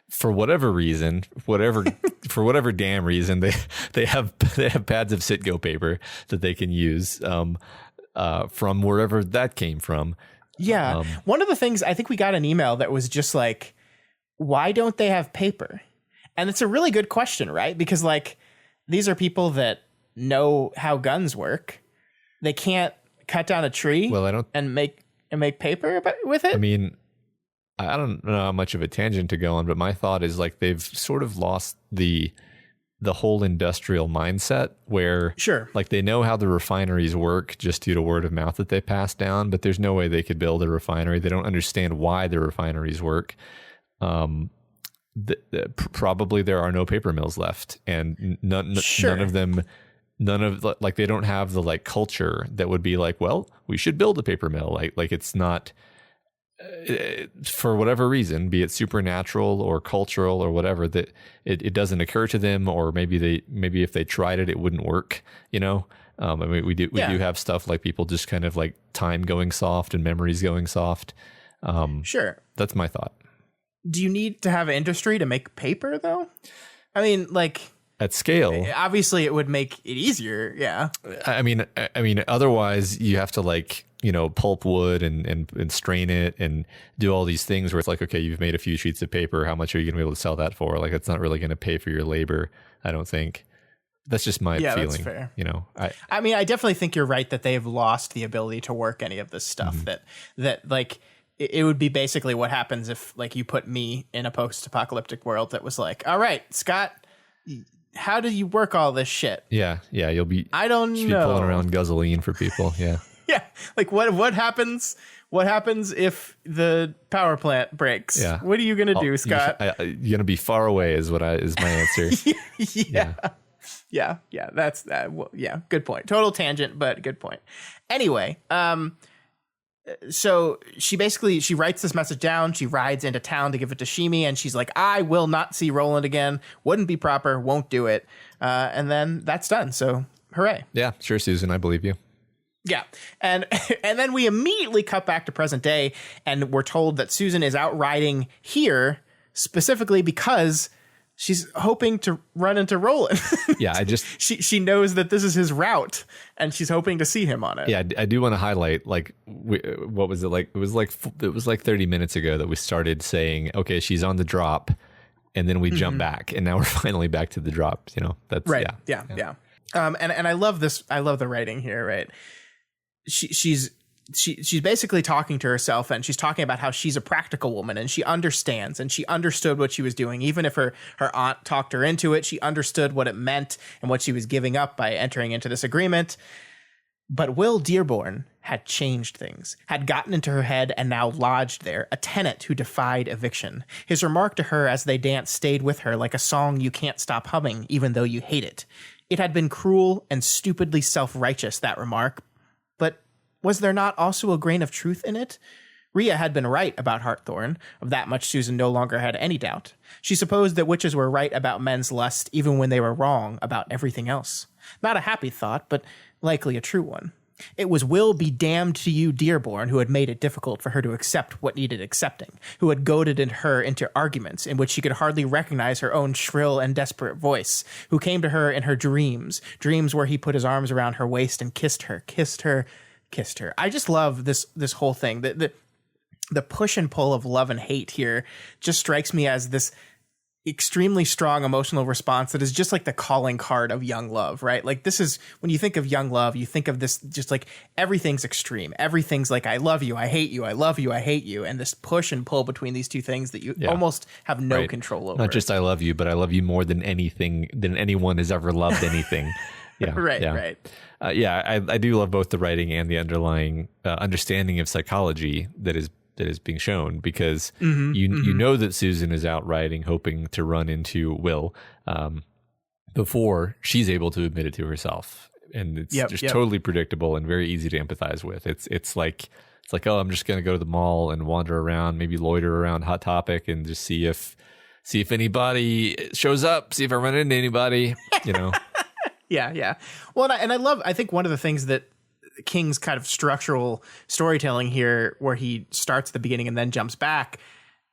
for whatever reason, for whatever damn reason, they have pads of Citgo paper that they can use from wherever that came from. Yeah. One of the things, I think we got an email that was just like, why don't they have paper? And it's a really good question, right? Because like, these are people that know how guns work. They can't cut down a tree and make paper with it. I mean, I don't know how much of a tangent to go on, but my thought is like they've sort of lost the whole industrial mindset where like they know how the refineries work just due to word of mouth that they pass down, but there's no way they could build a refinery. They don't understand why the refineries work. Probably there are no paper mills left, and none of them, like they don't have the like culture that would be like, well, we should build a paper mill. Like it's not, for whatever reason, be it supernatural or cultural or whatever, that it doesn't occur to them, or maybe if they tried it, it wouldn't work. I mean, we do have stuff like people just kind of like time going soft and memories going soft. That's my thought. Do you need to have an industry to make paper, though? I mean, like, at scale, obviously it would make it easier. Yeah. I mean, otherwise you have to like, pulp wood and strain it and do all these things where it's like, okay, you've made a few sheets of paper. How much are you going to be able to sell that for? Like, it's not really going to pay for your labor, I don't think. That's just my feeling. That's fair. I mean, I definitely think you're right that they have lost the ability to work any of this stuff. That like, it would be basically what happens if like you put me in a post-apocalyptic world that was like, all right, Scott, how do you work all this shit? Yeah. You'll be, I don't know, be pulling around gasoline for people. Yeah. Yeah. Like what happens if the power plant breaks? Yeah. What are you going to do, Scott? You're going to be far away is my answer. Yeah. That's that. Well, yeah. Good point. Total tangent, but good point. Anyway, so she writes this message down. She rides into town to give it to Shimi, and she's like, I will not see Roland again. Wouldn't be proper. Won't do it. And then that's done. So hooray. Yeah, sure, Susan. I believe you. Yeah. And then we immediately cut back to present day, and we're told that Susan is out riding here specifically because she's hoping to run into Roland. Yeah, she knows that this is his route, and she's hoping to see him on it. Yeah, I do want to highlight, like, what was it like? It was like 30 minutes ago that we started saying, okay, she's on the drop, and then we jump back, and now we're finally back to the drop. That's right. Yeah. And I love this. I love the writing here, right? She's basically talking to herself, and she's talking about how she's a practical woman and she understands, and she understood what she was doing. Even if her aunt talked her into it, she understood what it meant and what she was giving up by entering into this agreement. But Will Dearborn had changed things, had gotten into her head and now lodged there, a tenant who defied eviction. His remark to her as they danced stayed with her like a song you can't stop humming even though you hate it. It had been cruel and stupidly self-righteous, that remark. But was there not also a grain of truth in it? Rhea had been right about Hartthorn. Of that much Susan no longer had any doubt. She supposed that witches were right about men's lust even when they were wrong about everything else. Not a happy thought, but likely a true one. It was Will be damned to you, Dearborn, who had made it difficult for her to accept what needed accepting, who had goaded her into arguments in which she could hardly recognize her own shrill and desperate voice, who came to her in her dreams where he put his arms around her waist and kissed her. I just love this whole thing. The push and pull of love and hate here just strikes me as this extremely strong emotional response that is just like the calling card of young love, right? Like, this is, when you think of young love, you think of this just like everything's extreme. Everything's like, I love you, I hate you, I love you, I hate you. And this push and pull between these two things that you almost have no control over. Not just I love you, but I love you more than anything, than anyone has ever loved anything. Yeah. Right. I do love both the writing and the underlying understanding of psychology that is being shown, because you know that Susan is out riding hoping to run into Will before she's able to admit it to herself, and it's totally predictable and very easy to empathize with. It's like, oh, I'm just gonna go to the mall and wander around, maybe loiter around Hot Topic and just see if anybody shows up, see if I run into anybody, you know. Yeah. Well, I think one of the things that King's kind of structural storytelling here, where he starts at the beginning and then jumps back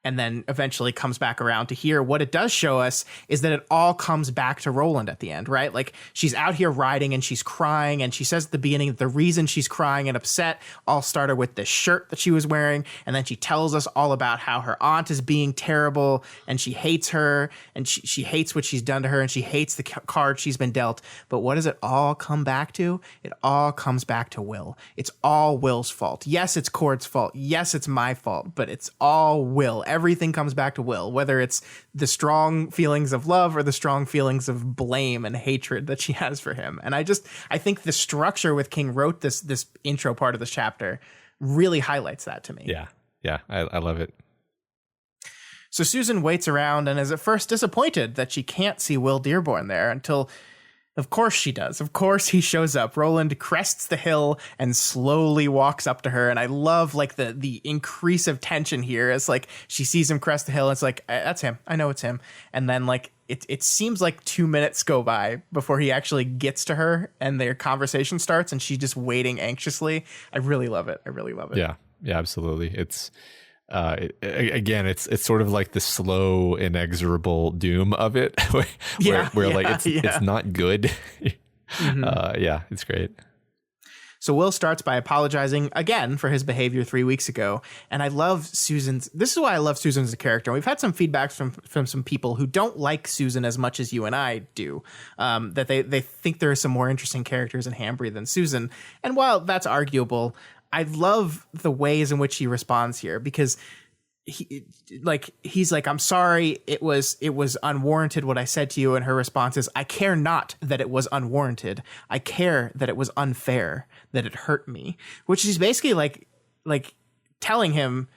and then eventually comes back around to here, what it does show us is that it all comes back to Roland at the end, right? Like, she's out here riding and she's crying, and she says at the beginning that the reason she's crying and upset all started with the shirt that she was wearing, and then she tells us all about how her aunt is being terrible and she hates her, and she hates what she's done to her, and she hates the card she's been dealt. But what does it all come back to? It all comes back to Will. It's all Will's fault. Yes, it's Cord's fault. Yes, it's my fault, but it's all Will. Everything comes back to Will, whether it's the strong feelings of love or the strong feelings of blame and hatred that she has for him. And I think the structure with King wrote this intro part of this chapter really highlights that to me. Yeah, I love it. So Susan waits around and is at first disappointed that she can't see Will Dearborn there, until, of course she does. Of course he shows up. Roland crests the hill and slowly walks up to her. And I love like the increase of tension here. It's like she sees him crest the hill. And it's like, that's him. I know it's him. And then like it seems like 2 minutes go by before he actually gets to her and their conversation starts, and she's just waiting anxiously. I really love it. Yeah, absolutely. It's again, it's sort of like the slow, inexorable doom of it, where it's not good. It's great. So Will starts by apologizing again for his behavior 3 weeks ago. And I love this is why I love Susan as a character. We've had some feedback from some people who don't like Susan as much as you and I do, that they think there are some more interesting characters in Hambry than Susan. And while that's arguable, I love the ways in which he responds here, because he's like, I'm sorry, it was unwarranted what I said to you. And her response is, I care not that it was unwarranted. I care that it was unfair, that it hurt me, which is basically like telling him,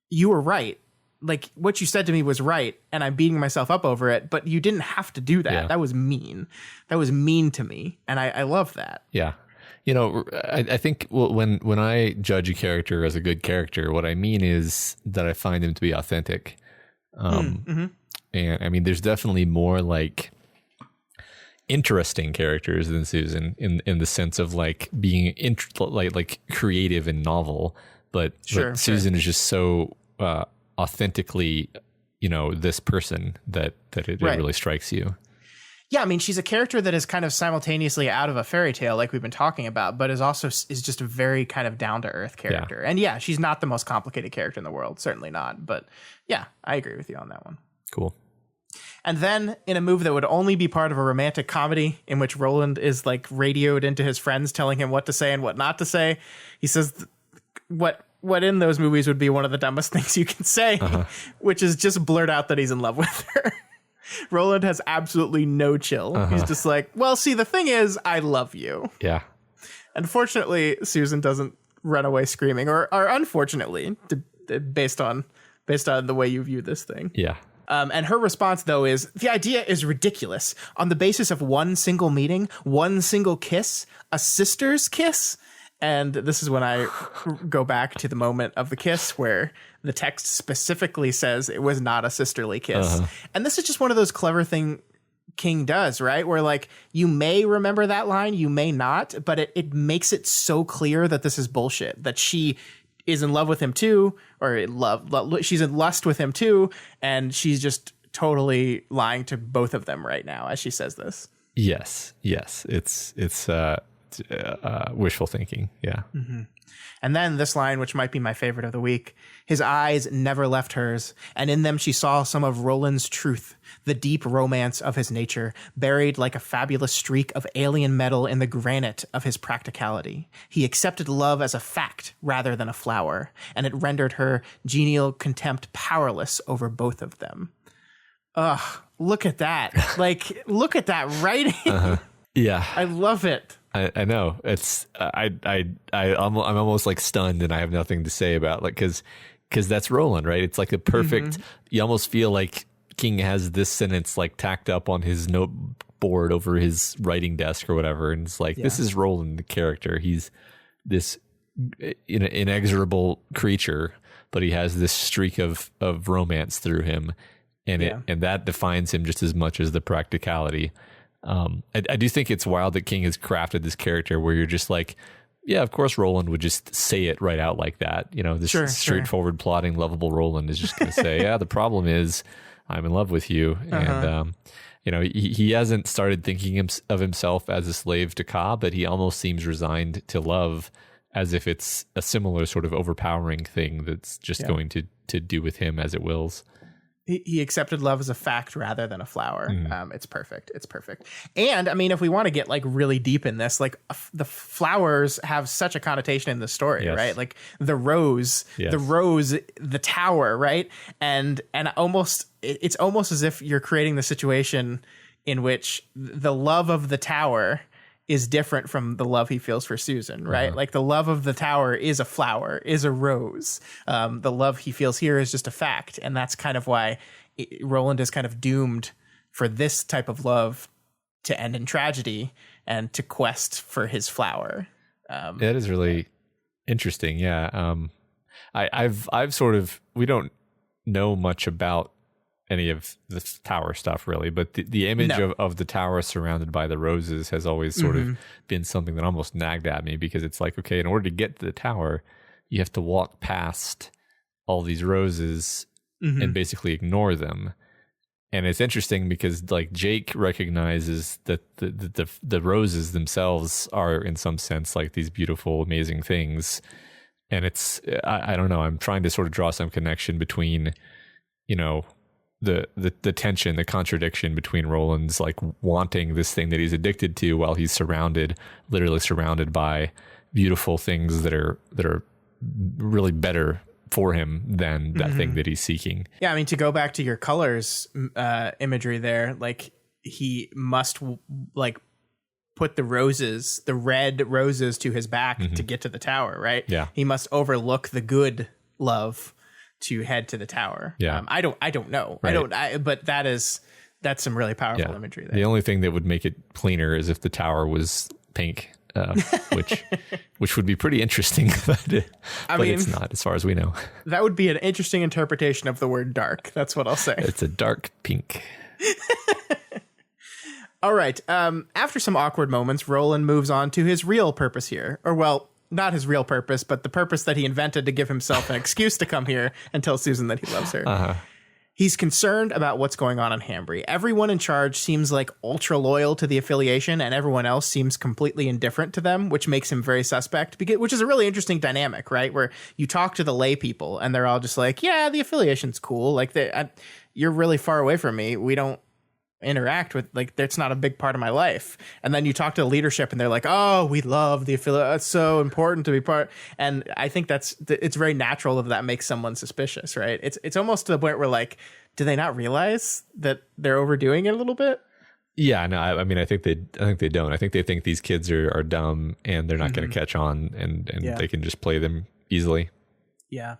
you were right. Like, what you said to me was right, and I'm beating myself up over it, but you didn't have to do that. Yeah. That was mean. That was mean to me. And I love that. Yeah. You know, I think when I judge a character as a good character, what I mean is that I find them to be authentic. And I mean, there's definitely more like interesting characters than Susan in the sense of like being like creative and novel. But Susan is just so authentically, you know, this person that it really strikes you. Yeah, I mean, she's a character that is kind of simultaneously out of a fairy tale, like we've been talking about, but is just a very kind of down to earth character. Yeah. And she's not the most complicated character in the world, certainly not. But yeah, I agree with you on that one. Cool. And then in a move that would only be part of a romantic comedy in which Roland is like radioed into his friends telling him what to say and what not to say, he says what in those movies would be one of the dumbest things you can say, which is just blurt out that he's in love with her. Roland has absolutely no chill. He's just like, well, see, the thing is, I love you. Yeah. Unfortunately, Susan doesn't run away screaming, or unfortunately, based on the way you view this thing. Yeah. And her response, though, is the idea is ridiculous. On the basis of one single meeting, one single kiss, a sister's kiss. And this is when I go back to the moment of the kiss where the text specifically says it was not a sisterly kiss. And this is just one of those clever thing King does, right? Where like you may remember that line, you may not, but it makes it so clear that this is bullshit, that she is in love with him too, or she's in lust with him too, and she's just totally lying to both of them right now as she says this. Yes, it's wishful thinking. Yeah. And then this line, which might be my favorite of the week: his eyes never left hers, and in them she saw some of Roland's truth, the deep romance of his nature, buried like a fabulous streak of alien metal in the granite of his practicality. He accepted love as a fact rather than a flower, and it rendered her genial contempt powerless over both of them. Ugh, look at that. Like, look at that writing. Yeah. I love it. I know. It's I'm almost like stunned, and I have nothing to say about like because that's Roland, right? It's like a perfect. You almost feel like King has this sentence like tacked up on his noteboard over his writing desk or whatever, and it's like this is Roland, the character. He's this inexorable creature, but he has this streak of romance through him, and and that defines him just as much as the practicality. I do think it's wild that King has crafted this character where you're just like, yeah, of course Roland would just say it right out like that. You know, this straightforward, plotting, lovable Roland is just going to say, yeah, the problem is I'm in love with you. And, he hasn't started thinking of himself as a slave to Ka, but he almost seems resigned to love as if it's a similar sort of overpowering thing that's just going to do with him as it wills. He accepted love as a fact rather than a flower. It's perfect. It's perfect. And I mean, if we want to get like really deep in this, like the flowers have such a connotation in the story, right? Like the rose, the tower, right? And it's almost as if you're creating the situation in which the love of the tower is different from the love he feels for Susan, right? Like the love of the tower is a flower, is a rose. The love he feels here is just a fact. And that's kind of why Roland is kind of doomed for this type of love to end in tragedy and to quest for his flower. That is really interesting. Yeah. I've sort of, we don't know much about any of the tower stuff really, but the image of the tower surrounded by the roses has always sort of been something that almost nagged at me, because it's like, okay, in order to get to the tower, you have to walk past all these roses and basically ignore them. And it's interesting because like Jake recognizes that the roses themselves are in some sense like these beautiful, amazing things. And it's, I don't know, I'm trying to sort of draw some connection between, the tension, the contradiction between Roland's like wanting this thing that he's addicted to while he's literally surrounded by beautiful things that are really better for him than that thing that he's seeking. Yeah. I mean, to go back to your colors imagery there, like he must like put the red roses to his back to get to the tower, right? Yeah. He must overlook the good love to head to the tower. Yeah. I don't know. Right. But that's some really powerful imagery there. The only thing that would make it cleaner is if the tower was pink, which would be pretty interesting, but it's not, as far as we know. That would be an interesting interpretation of the word dark. That's what I'll say. It's a dark pink. All right. After some awkward moments, Roland moves on to his real purpose here. Or, well, not his real purpose, but the purpose that he invented to give himself an excuse to come here and tell Susan that he loves her. He's concerned about what's going on in Hambry. Everyone in charge seems like ultra loyal to the affiliation, and everyone else seems completely indifferent to them, which makes him very suspect, which is a really interesting dynamic, right? Where you talk to the lay people and they're all just like, yeah, the affiliation's cool. Like you're really far away from me. We don't interact with, like, that's not a big part of my life. And then you talk to the leadership and they're like, oh, we love the affiliate, it's so important to be part. And I think it's very natural if that makes someone suspicious, right? It's almost to the point where, like, do they not realize that they're overdoing it a little bit? Yeah, no, I mean, I think they don't. I think they think these kids are dumb and they're not going to catch on, and they can just play them easily. Yeah.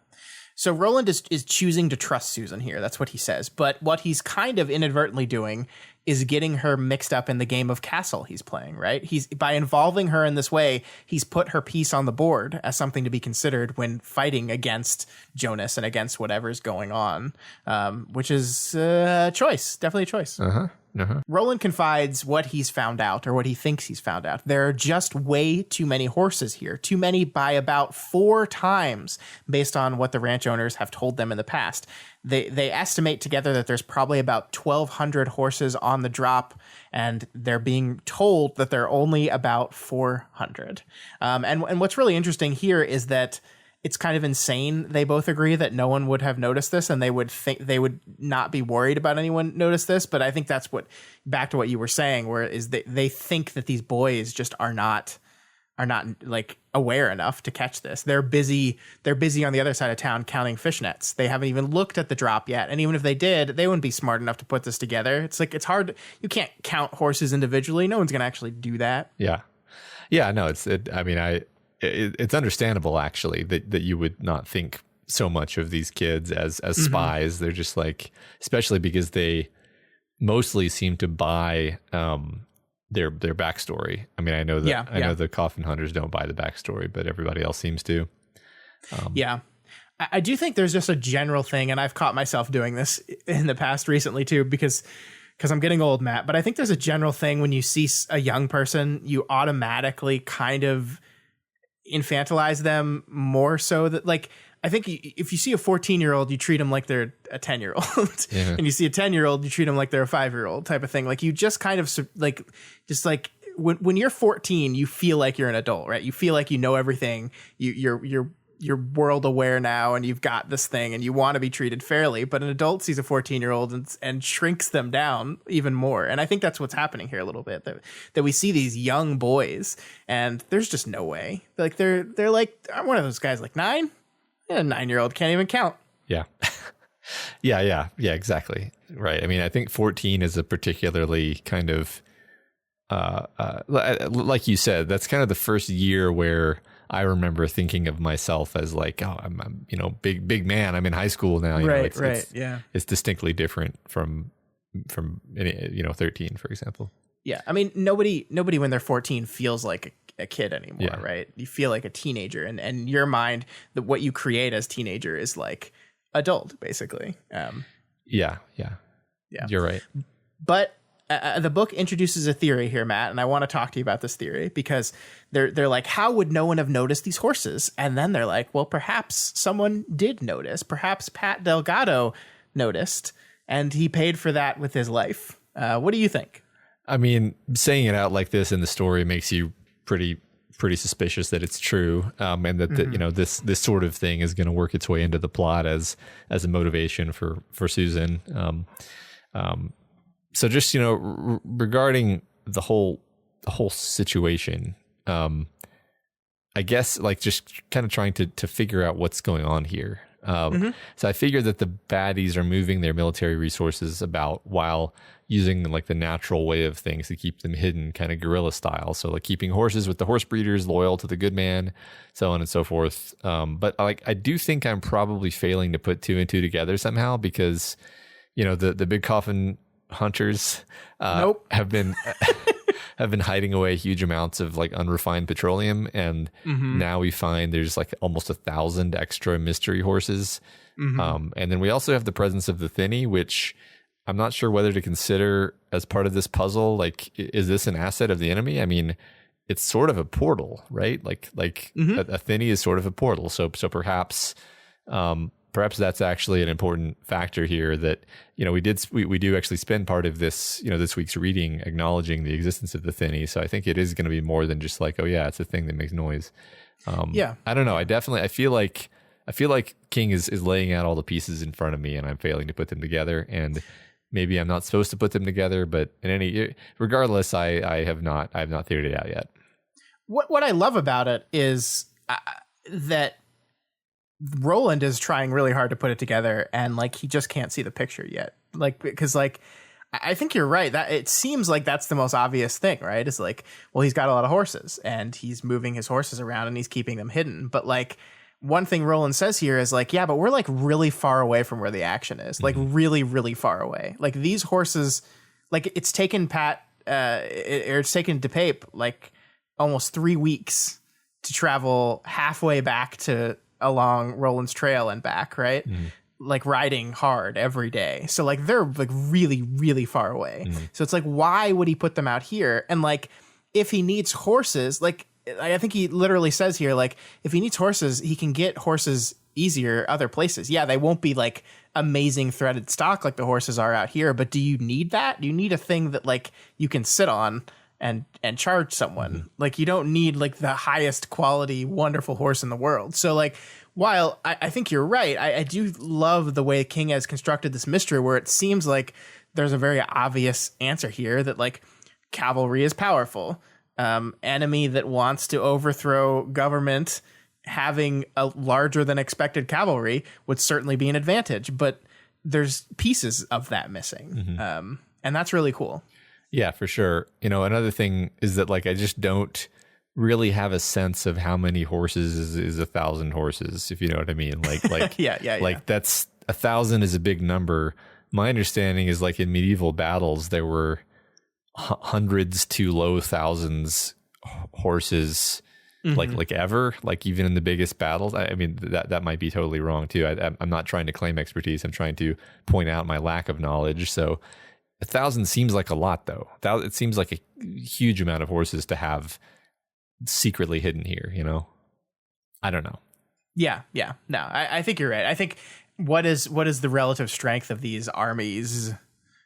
So Roland is choosing to trust Susan here. That's what he says. But what he's kind of inadvertently doing is getting her mixed up in the game of castle he's playing, right? He's, by involving her in this way, he's put her piece on the board as something to be considered when fighting against Jonas and against whatever's going on, which is a choice, definitely a choice. Roland confides what he's found out, or what he thinks he's found out. There are just way too many horses here, too many by about 4 times based on what the ranch owners have told them in the past. They estimate together that there's probably about 1,200 horses on the drop, and they're being told that there are only about 400. And what's really interesting here is that it's kind of insane. They both agree that no one would have noticed this, and they would not be worried about anyone notice this. But I think that's back to what you were saying, where is they think that these boys just are not like aware enough to catch this. They're busy on the other side of town counting fishnets. They haven't even looked at the drop yet. And even if they did, they wouldn't be smart enough to put this together. It's like, it's hard. You can't count horses individually. No one's going to actually do that. Yeah. Yeah, no, it's understandable, actually, that you would not think so much of these kids as spies. They're just like, especially because they mostly seem to buy their backstory. I mean, I know that I know the coffin hunters don't buy the backstory, but everybody else seems to. I do think there's just a general thing, and I've caught myself doing this in the past recently too, because I'm getting old, Matt. But I think there's a general thing when you see a young person, you automatically kind of infantilize them more, so that, like, I think if you see a 14-year-old, you treat them like they're a 10-year-old, and you see a 10-year-old, you treat them like they're a 5-year-old type of thing. Like, you just kind of like when you're 14, you feel like you're an adult, right? You feel like you know everything. You're world aware now, and you've got this thing, and you want to be treated fairly. But an adult sees a 14-year-old and shrinks them down even more. And I think that's what's happening here a little bit, that we see these young boys, and there's just no way. Like, they're like, I'm one of those guys, like 9. Yeah, a 9-year-old can't even count. Yeah. yeah, exactly. Right. I mean, I think 14 is a particularly kind of, like you said, that's kind of the first year where I remember thinking of myself as like, oh, I'm big man. I'm in high school now. It's distinctly different from 13, for example. Yeah. I mean, nobody when they're 14 feels like a kid anymore, right? You feel like a teenager, and in your mind, that what you create as teenager is like adult, basically. Yeah. You're right. But the book introduces a theory here, Matt, and I want to talk to you about this theory, because they're like, how would no one have noticed these horses? And then they're like, well, perhaps someone did notice. Perhaps Pat Delgado noticed, and he paid for that with his life. What do you think? I mean, saying it out like this in the story makes you pretty suspicious that it's true, and that this sort of thing is going to work its way into the plot as a motivation for Susan. So just regarding the whole situation, I guess, like, just kind of trying to figure out what's going on here. So I figure that the baddies are moving their military resources about while using like the natural way of things to keep them hidden, kind of guerrilla style. So like keeping horses with the horse breeders, loyal to the good man, so on and so forth. But like, I do think I'm probably failing to put 2 and 2 together somehow, because the big coffin hunters have been hiding away huge amounts of like unrefined petroleum, and now we find there's like almost 1,000 extra mystery horses. And then we also have the presence of the Thinny, which I'm not sure whether to consider as part of this puzzle. Like, is this an asset of the enemy? I mean, it's sort of a portal, right? Like a Thinny is sort of a portal. So perhaps that's actually an important factor here, that we do actually spend part of this this week's reading acknowledging the existence of the Thinny. So I think it is going to be more than just like, oh yeah, it's a thing that makes noise. I don't know. I feel like King is laying out all the pieces in front of me, and I'm failing to put them together. And maybe I'm not supposed to put them together, but regardless, I have not figured it out yet. What I love about it is that Roland is trying really hard to put it together, and like he just can't see the picture yet. Like, because like I think you're right, that it seems like that's the most obvious thing, right? It's like, well, he's got a lot of horses and he's moving his horses around and he's keeping them hidden. But like one thing Roland says here is like, yeah, but we're like really far away from where the action is, like really, really far away. Like these horses, like it's taken it's taken DePape like almost 3 weeks to travel halfway back to along Roland's trail and back, right? Like riding hard every day. So like they're like really, really far away. So it's like, why would he put them out here? And like, if he needs horses, like I think he literally says here, like if he needs horses, he can get horses easier other places. Yeah, they won't be like amazing threaded stock like the horses are out here, but do you need that? Do you need a thing that like you can sit on and charge someone? Like you don't need like the highest quality, wonderful horse in the world. So like, while I think you're right, I do love the way King has constructed this mystery where it seems like there's a very obvious answer here that like cavalry is powerful. Enemy that wants to overthrow government, having a larger than expected cavalry would certainly be an advantage, but there's pieces of that missing. And that's really cool. Yeah, for sure. You know, another thing is that like I just don't really have a sense of how many horses is 1,000 horses, if you know what I mean. Like yeah. That's 1,000 is a big number. My understanding is like in medieval battles there were hundreds to low thousands horses, like ever, like even in the biggest battles. I mean that might be totally wrong too. I'm not trying to claim expertise. I'm trying to point out my lack of knowledge. So 1,000 seems like a lot, though. It seems like a huge amount of horses to have secretly hidden here, you know? I don't know. Yeah. No, I think you're right. I think what is the relative strength of these armies,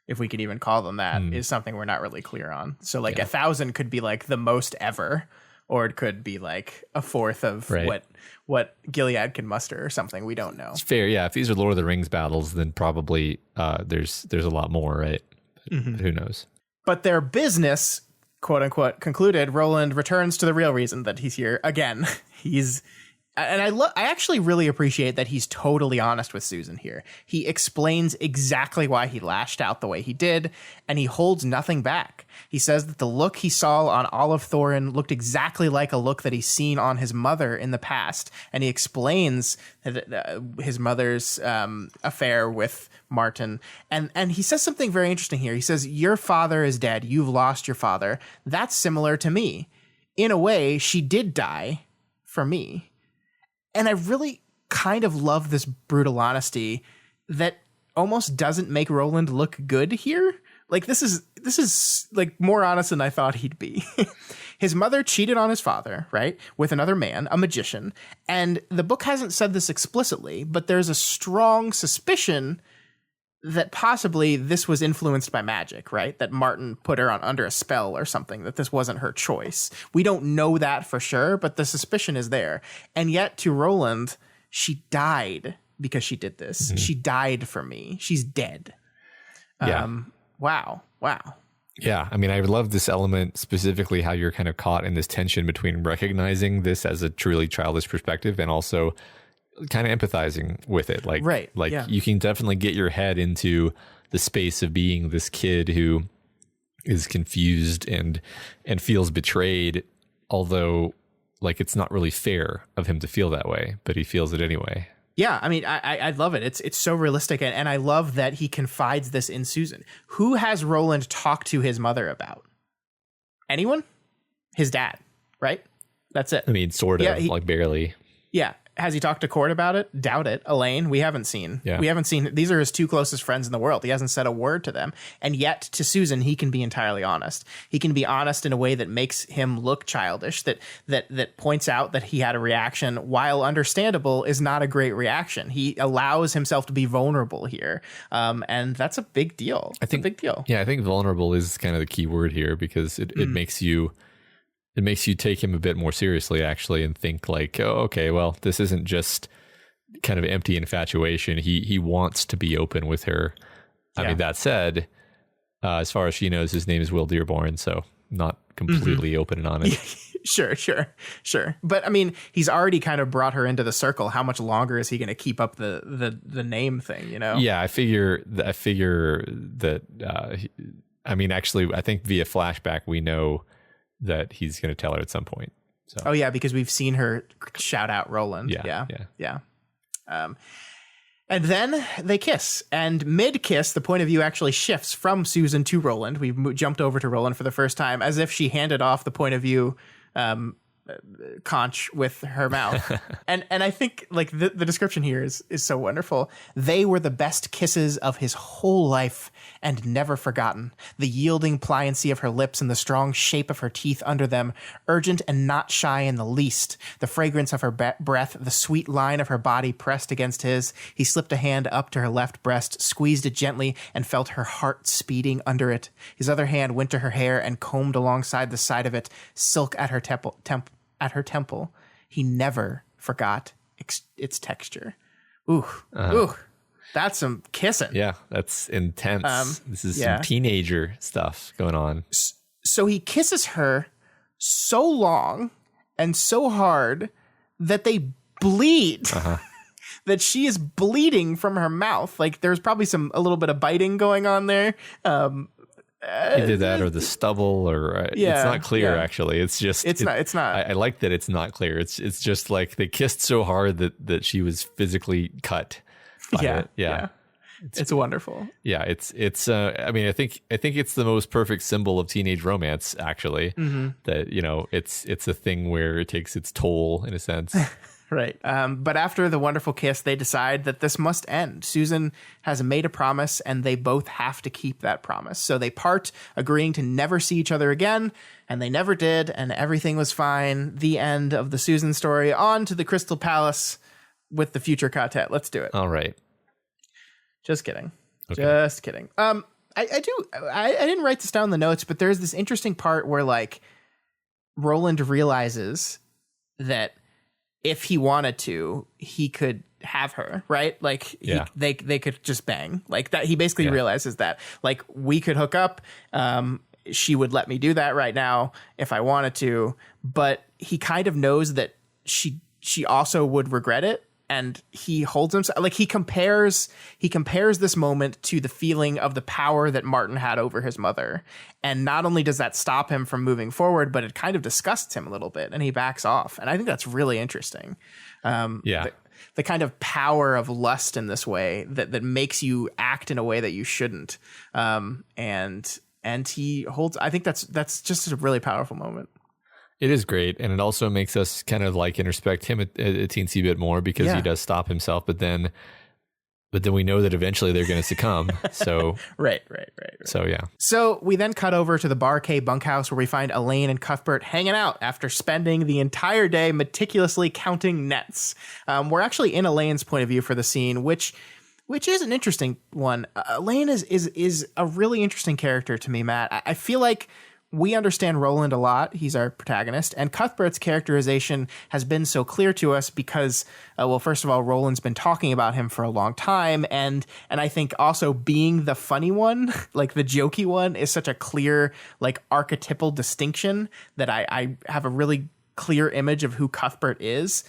if we could even call them that, is something we're not really clear on. So like 1,000 could be like the most ever, or it could be like a fourth of what Gilead can muster or something. We don't know. It's fair. Yeah. If these are Lord of the Rings battles, then probably there's a lot more, right? But who knows? But their business, quote unquote, concluded, Roland returns to the real reason that he's here again. I actually really appreciate that he's totally honest with Susan here. He explains exactly why he lashed out the way he did, and he holds nothing back. He says that the look he saw on Olive Thorin looked exactly like a look that he's seen on his mother in the past, and he explains his mother's affair with Martin. And he says something very interesting here. He says, your father is dead. You've lost your father. That's similar to me. In a way, she did die for me. And I really kind of love this brutal honesty that almost doesn't make Roland look good here. Like this is like more honest than I thought he'd be. His mother cheated on his father, right? With another man, a magician. And the book hasn't said this explicitly, but there's a strong suspicion that possibly this was influenced by magic, right? That Martin put her under a spell or something, that this wasn't her choice. We don't know that for sure, but the suspicion is there. And yet to Roland, she died because she did this. She died for me. She's dead. Yeah. Wow. Yeah. I mean, I love this element, specifically how you're kind of caught in this tension between recognizing this as a truly childish perspective and also kind of empathizing with it. You can definitely get your head into the space of being this kid who is confused and feels betrayed, although like it's not really fair of him to feel that way, but he feels it anyway. Yeah, I mean, I love it. It's so realistic, and I love that he confides this in Susan. Who has Roland talked to his mother about? Anyone? His dad, right? That's it. I mean, sort of, like barely. Yeah. Has he talked to Court about it? Doubt it. Elaine, we haven't seen. Yeah. We haven't seen. These are his two closest friends in the world. He hasn't said a word to them. And yet to Susan, he can be entirely honest. He can be honest in a way that makes him look childish, that points out that he had a reaction, while understandable, is not a great reaction. He allows himself to be vulnerable here. And that's a big deal. It's a big deal. Yeah, I think vulnerable is kind of the key word here, because it makes you... It makes you take him a bit more seriously, actually, and think like, oh, okay, well, this isn't just kind of empty infatuation. He wants to be open with her. I mean, that said, as far as she knows, his name is Will Dearborn, so not completely open and honest. Sure. But I mean, he's already kind of brought her into the circle. How much longer is he going to keep up the name thing, you know? Yeah, I figure that, I mean, actually, I think via flashback, we know that he's going to tell her at some point. So. Oh, yeah, because we've seen her shout out Roland. Yeah. And then they kiss, and mid-kiss, the point of view actually shifts from Susan to Roland. We've jumped over to Roland for the first time, as if she handed off the point of view conch with her mouth. and I think like the description here is so wonderful. They were the best kisses of his whole life and never forgotten. The yielding pliancy of her lips and the strong shape of her teeth under them, urgent and not shy in the least. The fragrance of her breath, the sweet line of her body pressed against his. He slipped a hand up to her left breast, squeezed it gently, and felt her heart speeding under it. His other hand went to her hair and combed alongside the side of it, silk at her temple. He never forgot its texture. Ooh, that's some kissing. Yeah, that's intense. This is some teenager stuff going on. So he kisses her so long and so hard that they bleed. That she is bleeding from her mouth. Like there's probably a little bit of biting going on there. Either that or the stubble, or it's not clear. Actually, it's just it's not. I like that it's not clear. It's just like they kissed so hard that she was physically cut. By it. It's wonderful. Yeah, it's. I mean, I think it's the most perfect symbol of teenage romance. Actually, that it's a thing where it takes its toll in a sense. Right. But after the wonderful kiss, they decide that this must end. Susan has made a promise, and they both have to keep that promise. So they part, agreeing to never see each other again, and they never did, and everything was fine. The end of the Susan story. On to the Crystal Palace with the future Ka-tet. Let's do it. All right. Just kidding. Okay. Just kidding. I didn't write this down in the notes, but there's this interesting part where, like, Roland realizes that if he wanted to, he could have her, right? Like they could just bang like that. He basically realizes that like we could hook up. She would let me do that right now if I wanted to, but he kind of knows that she also would regret it. And he holds himself like he compares this moment to the feeling of the power that Martin had over his mother. And not only does that stop him from moving forward, but it kind of disgusts him a little bit and he backs off. And I think that's really interesting. The kind of power of lust in this way that makes you act in a way that you shouldn't. And he holds, I think that's just a really powerful moment. It is great, and it also makes us kind of like introspect him a teensy bit more because he does stop himself, but then we know that eventually they're going to succumb. So right. So yeah. So we then cut over to the Bar K bunkhouse where we find Elaine and Cuthbert hanging out after spending the entire day meticulously counting nets. We're actually in Elaine's point of view for the scene, which is an interesting one. Elaine is a really interesting character to me, Matt. I feel like we understand Roland a lot. He's our protagonist. And Cuthbert's characterization has been so clear to us because, first of all, Roland's been talking about him for a long time. And I think also being the funny one, like the jokey one, is such a clear, like, archetypal distinction that I have a really clear image of who Cuthbert is.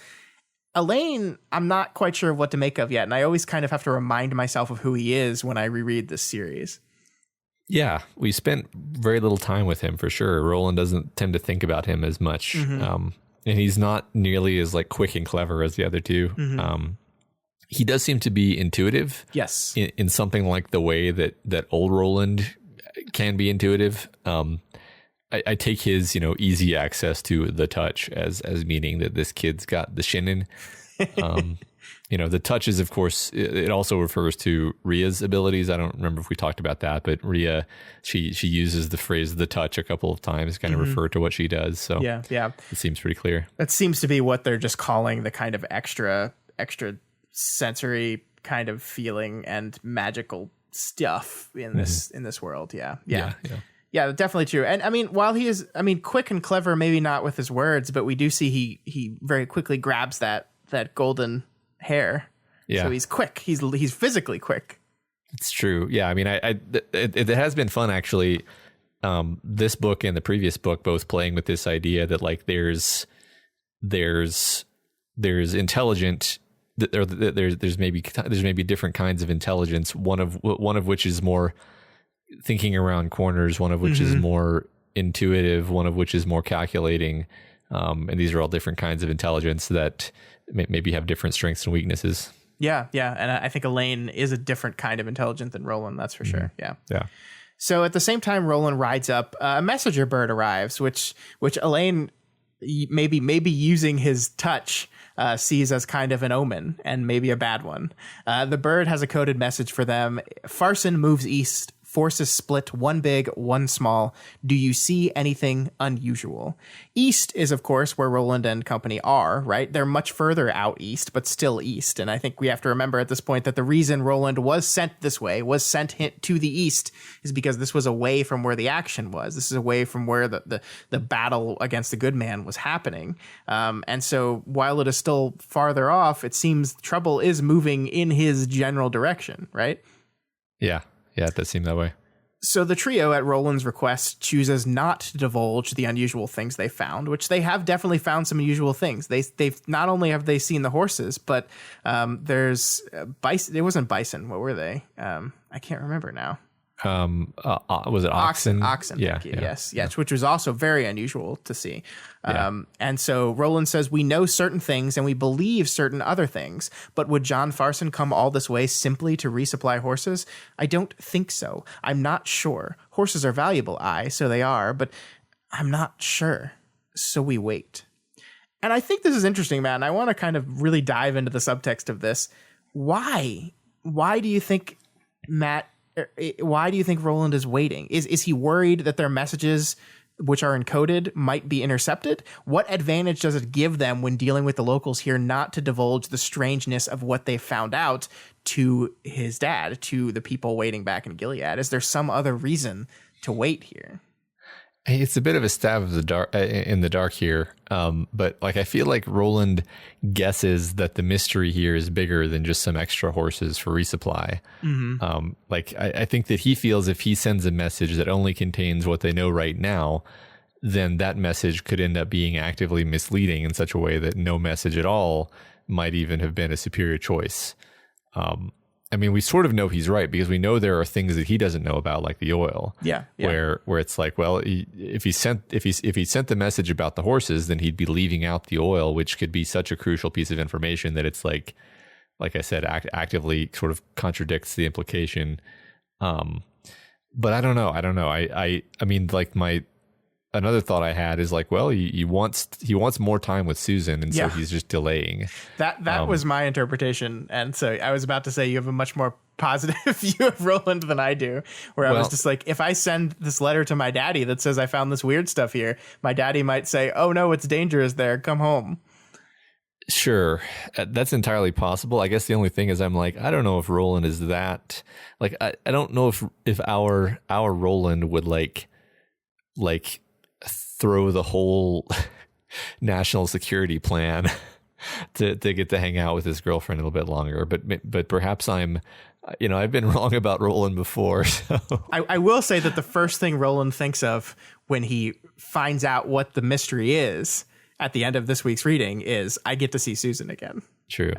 Elaine, I'm not quite sure of what to make of yet. And I always kind of have to remind myself of who he is when I reread this series. Yeah, we spent very little time with him for sure. Roland doesn't tend to think about him as much. And he's not nearly as like quick and clever as the other two. He does seem to be intuitive. Yes. In something like the way that old Roland can be intuitive. I take his, easy access to the touch as meaning that this kid's got the shinin. The touch is, of course, it also refers to Rhea's abilities. I don't remember if we talked about that, but Rhea, she uses the phrase "the touch" a couple of times, kind of refer to what she does. So yeah, it seems pretty clear. That seems to be what they're just calling the kind of extra sensory kind of feeling and magical stuff in this world. Yeah, definitely true. And I mean, while he is, quick and clever, maybe not with his words, but we do see he very quickly grabs that golden hair. So he's quick. He's physically quick. It's true. Yeah. I mean, it has been fun actually. This book and the previous book both playing with this idea that like there's intelligent, there's maybe different kinds of intelligence. One of which is more thinking around corners. One of which is more intuitive. One of which is more calculating. And these are all different kinds of intelligence that maybe have different strengths and weaknesses. Yeah. And I think Elaine is a different kind of intelligent than Roland. That's for sure. Yeah. Yeah. So at the same time, Roland rides up, a messenger bird arrives, which Elaine maybe using his touch sees as kind of an omen and maybe a bad one. The bird has a coded message for them. Farson moves east. Forces split, one big, one small. Do you see anything unusual? East is, of course, where Roland and company are, right? They're much further out east, but still east. And I think we have to remember at this point that the reason Roland was sent this way, was sent to the east, is because this was away from where the action was. This is away from where the battle against the good man was happening. And so while it is still farther off, it seems trouble is moving in his general direction, right? Yeah. Yeah, it does seem that way. So the trio, at Roland's request, chooses not to divulge the unusual things they found, which they have definitely found some unusual things. They've not only have they seen the horses, but there's bison. It wasn't bison. What were they? I can't remember now. Was it oxen? Oxen. Yeah, Yes, which was also very unusual to see. And so Roland says, we know certain things and we believe certain other things, but would John Farson come all this way simply to resupply horses? I don't think so. I'm not sure. Horses are valuable, so they are, but I'm not sure. So we wait. And I think this is interesting, Matt, and I want to kind of really dive into the subtext of this. Why? Why do you think, Matt, why do you think Roland is waiting? Is he worried that their messages, which are encoded, might be intercepted? What advantage does it give them when dealing with the locals here not to divulge the strangeness of what they found out to his dad, to the people waiting back in Gilead? Is there some other reason to wait here? It's a bit of a stab of the dark in the dark here, but like I feel like Roland guesses that the mystery here is bigger than just some extra horses for resupply. Like I think that he feels if he sends a message that only contains what they know right now, then that message could end up being actively misleading in such a way that no message at all might even have been a superior choice. I mean, we sort of know he's right because we know there are things that he doesn't know about, like the oil. Yeah. Where it's like, well, if he sent the message about the horses, then he'd be leaving out the oil, which could be such a crucial piece of information that it's like I said, actively sort of contradicts the implication. But I don't know. I mean, like another thought I had is like, well, he wants more time with Susan, and so he's just delaying. That was my interpretation, and so I was about to say you have a much more positive view of Roland than I do, where I was just like, if I send this letter to my daddy that says I found this weird stuff here, my daddy might say, oh no, it's dangerous there, come home. Sure, that's entirely possible. I guess the only thing is I'm like, I don't know if Roland is that, like, I don't know if our Roland would like throw the whole national security plan to get to hang out with his girlfriend a little bit longer. But perhaps I've been wrong about Roland before. So. I will say that the first thing Roland thinks of when he finds out what the mystery is at the end of this week's reading is, I get to see Susan again. True.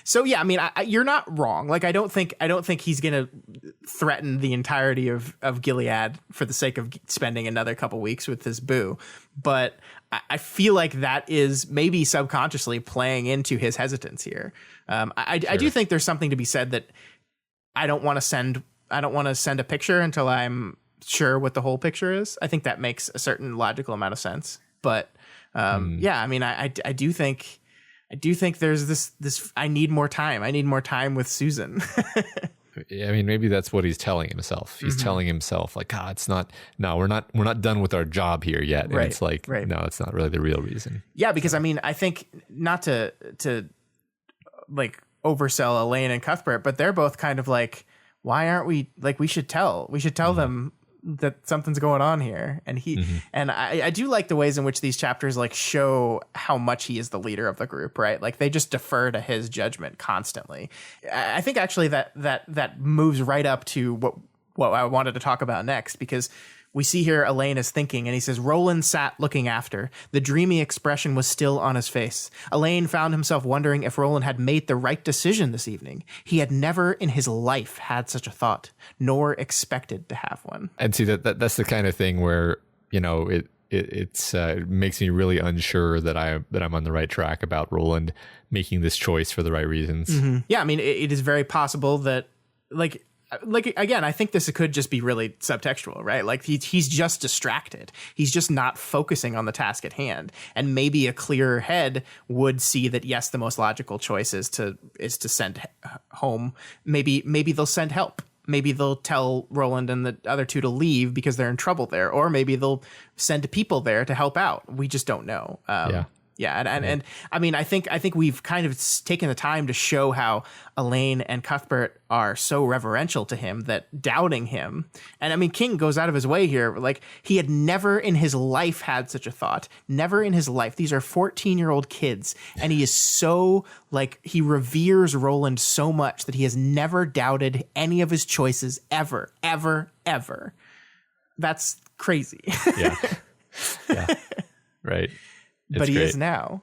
So yeah, I mean, you're not wrong. Like, I don't think he's going to threaten the entirety of Gilead for the sake of spending another couple weeks with his boo. But I feel like that is maybe subconsciously playing into his hesitance here. I do think there's something to be said that I don't want to send a picture until I'm sure what the whole picture is. I think that makes a certain logical amount of sense. But yeah, I mean, I do think there's this. I need more time. I need more time with Susan. I mean, maybe that's what he's telling himself. He's telling himself like, we're not done with our job here yet. And it's like, no, it's not really the real reason. Yeah, because I mean, I think not to like oversell Elaine and Cuthbert, but they're both kind of like, why aren't we like, we should tell them that something's going on here. And and I do like the ways in which these chapters like show how much he is the leader of the group, right? Like they just defer to his judgment constantly. I think actually that moves right up to what I wanted to talk about next, because we see here Elaine is thinking, and he says, Roland sat looking after. The dreamy expression was still on his face. Elaine found himself wondering if Roland had made the right decision this evening. He had never in his life had such a thought, nor expected to have one. And see, that's the kind of thing where, you know, it makes me really unsure that I'm on the right track about Roland making this choice for the right reasons. Mm-hmm. Yeah, I mean, it is very possible that, like again, I think this could just be really subtextual, right? Like he's just distracted. He's just not focusing on the task at hand. And maybe a clearer head would see that, yes, the most logical choice is to send home. Maybe they'll send help. Maybe they'll tell Roland and the other two to leave because they're in trouble there, or maybe they'll send people there to help out. We just don't know. And I mean, I think we've kind of taken the time to show how Elaine and Cuthbert are so reverential to him that doubting him. And I mean, King goes out of his way here. Like, he had never in his life had such a thought. Never in his life. These are 14-year-old kids. And he is so, like, he reveres Roland so much that he has never doubted any of his choices ever, ever, ever. That's crazy. Yeah. Right. But he is now.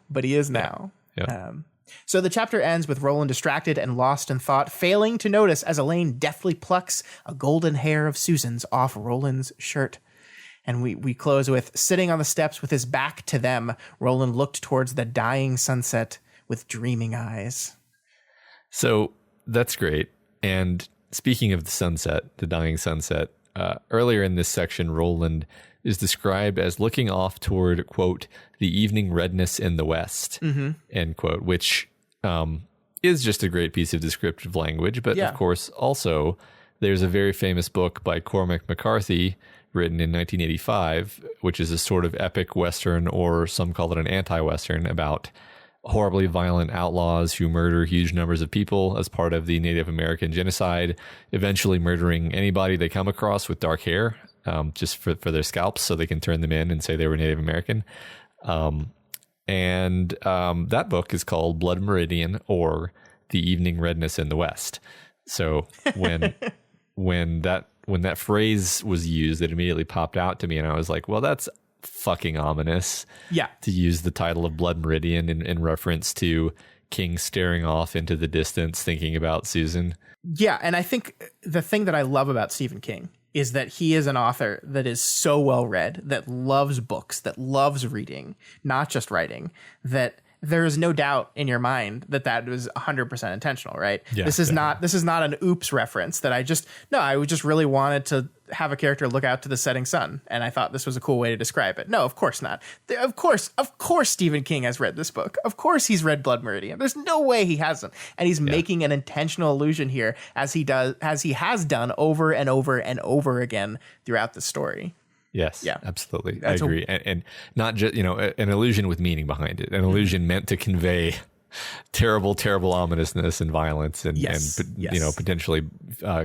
Yeah. So the chapter ends with Roland distracted and lost in thought, failing to notice as Elaine deftly plucks a golden hair of Susan's off Roland's shirt. And we close with, sitting on the steps with his back to them, Roland looked towards the dying sunset with dreaming eyes. So that's great. And speaking of the sunset, the dying sunset, earlier in this section, Roland is described as looking off toward, quote, the evening redness in the west, end quote, which is just a great piece of descriptive language. But of course, also, there's a very famous book by Cormac McCarthy written in 1985, which is a sort of epic Western, or some call it an anti-Western, about horribly violent outlaws who murder huge numbers of people as part of the Native American genocide, eventually murdering anybody they come across with dark hair. Just for their scalps, so they can turn them in and say they were Native American. And that book is called Blood Meridian, or The Evening Redness in the West. So when that phrase was used, it immediately popped out to me, and I was like, well, that's fucking ominous. Yeah. To use the title of Blood Meridian in reference to King staring off into the distance, thinking about Susan. Yeah, and I think the thing that I love about Stephen King is that he is an author that is so well read, that loves books, that loves reading, not just writing, that there is no doubt in your mind that was 100% intentional, right? Yeah, this is not an oops reference that I just really wanted to have a character look out to the setting sun, and I thought this was a cool way to describe it. No, of course not. Of course Stephen King has read this book. Of course he's read Blood Meridian. There's no way he hasn't. And he's making an intentional allusion here, as he has done over and over and over again throughout the story. Yes, absolutely. I agree. And not just, an illusion with meaning behind it, an illusion meant to convey terrible, terrible ominousness and violence and potentially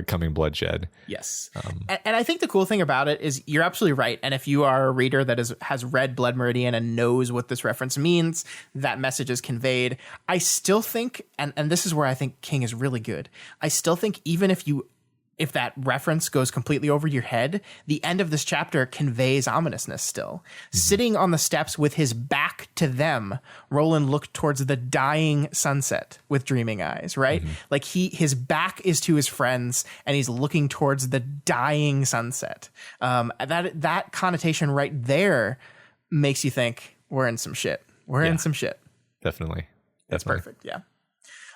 coming bloodshed. Yes. And I think the cool thing about it is you're absolutely right. And if you are a reader that has read Blood Meridian and knows what this reference means, that message is conveyed. I still think, and this is where I think King is really good, I still think even if that reference goes completely over your head, the end of this chapter conveys ominousness still. Mm-hmm. Sitting on the steps with his back to them, Roland looked towards the dying sunset with dreaming eyes, right? Mm-hmm. Like his back is to his friends and he's looking towards the dying sunset. That connotation right there makes you think we're in some shit. We're in some shit. Definitely. That's perfect. Yeah.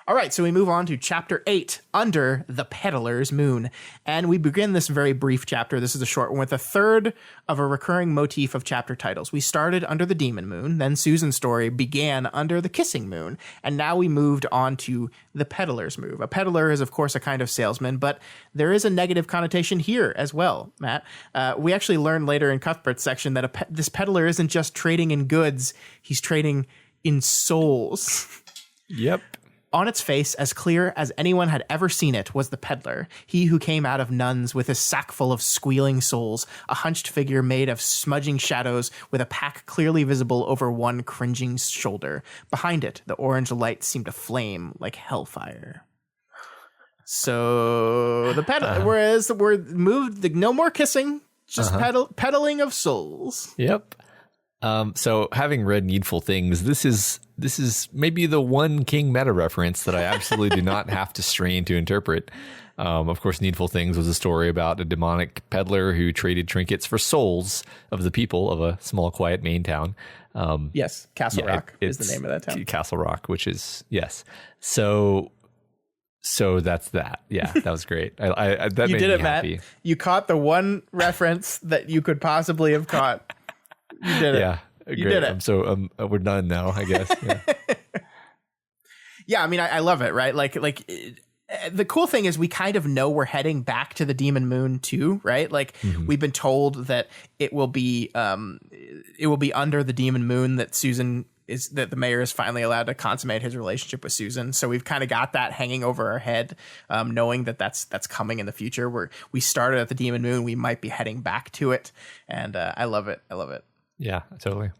All right, so we move on to Chapter 8, Under the Peddler's Moon. And we begin this very brief chapter. This is a short one with a third of a recurring motif of chapter titles. We started under the Demon Moon, then Susan's story began under the Kissing Moon, and now we moved on to the Peddler's Moon. A peddler is, of course, a kind of salesman, but there is a negative connotation here as well, Matt. We actually learn later in Cuthbert's section that this peddler isn't just trading in goods, he's trading in souls. Yep. On its face, as clear as anyone had ever seen it, was the peddler, he who came out of nuns with his sack full of squealing souls, a hunched figure made of smudging shadows with a pack clearly visible over one cringing shoulder. Behind it, the orange light seemed to flame like hellfire. So the peddler, whereas the word moved, no more kissing, just peddling of souls. Yep. So having read Needful Things, this is maybe the one King meta reference that I absolutely do not have to strain to interpret. Of course, Needful Things was a story about a demonic peddler who traded trinkets for souls of the people of a small, quiet Maine town. Yes, Castle Rock is the name of that town. Castle Rock, which is, yes. So that's that. Yeah, that was great. That you made did me it, happy. Matt. You caught the one reference that you could possibly have caught. You did it. Yeah, you great. did it. We're done now, I guess. Yeah. Yeah, I mean, I love it, right? Like the cool thing is we kind of know we're heading back to the Demon Moon too, right? Like we've been told that it will be under the Demon Moon that the mayor is finally allowed to consummate his relationship with Susan. So we've kind of got that hanging over our head, knowing that that's coming in the future. Where we started at the Demon Moon, we might be heading back to it, and I love it. I love it. Yeah, totally.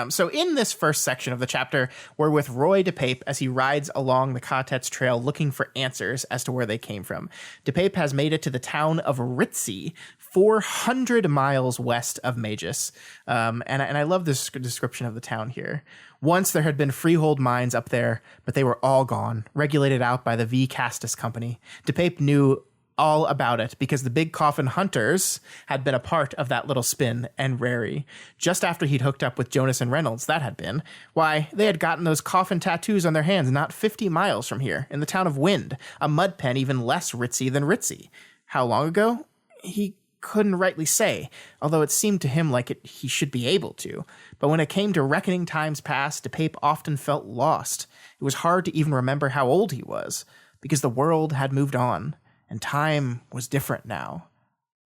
So in this first section of the chapter, we're with Roy DePape as he rides along the Ka-tet's trail looking for answers as to where they came from. DePape has made it to the town of Ritzy, 400 miles west of Magus. And I love this description of the town here. Once there had been freehold mines up there, but they were all gone, regulated out by the V. Castus Company. DePape knew all about it because the big coffin hunters had been a part of that little spin and rary. Just after he'd hooked up with Jonas and Reynolds, that had been. Why, they had gotten those coffin tattoos on their hands not 50 miles from here, in the town of Wind, a mud pen even less ritzy than ritzy. How long ago? He couldn't rightly say, although it seemed to him like he should be able to. But when it came to reckoning times past, DePape often felt lost. It was hard to even remember how old he was, because the world had moved on. And time was different now,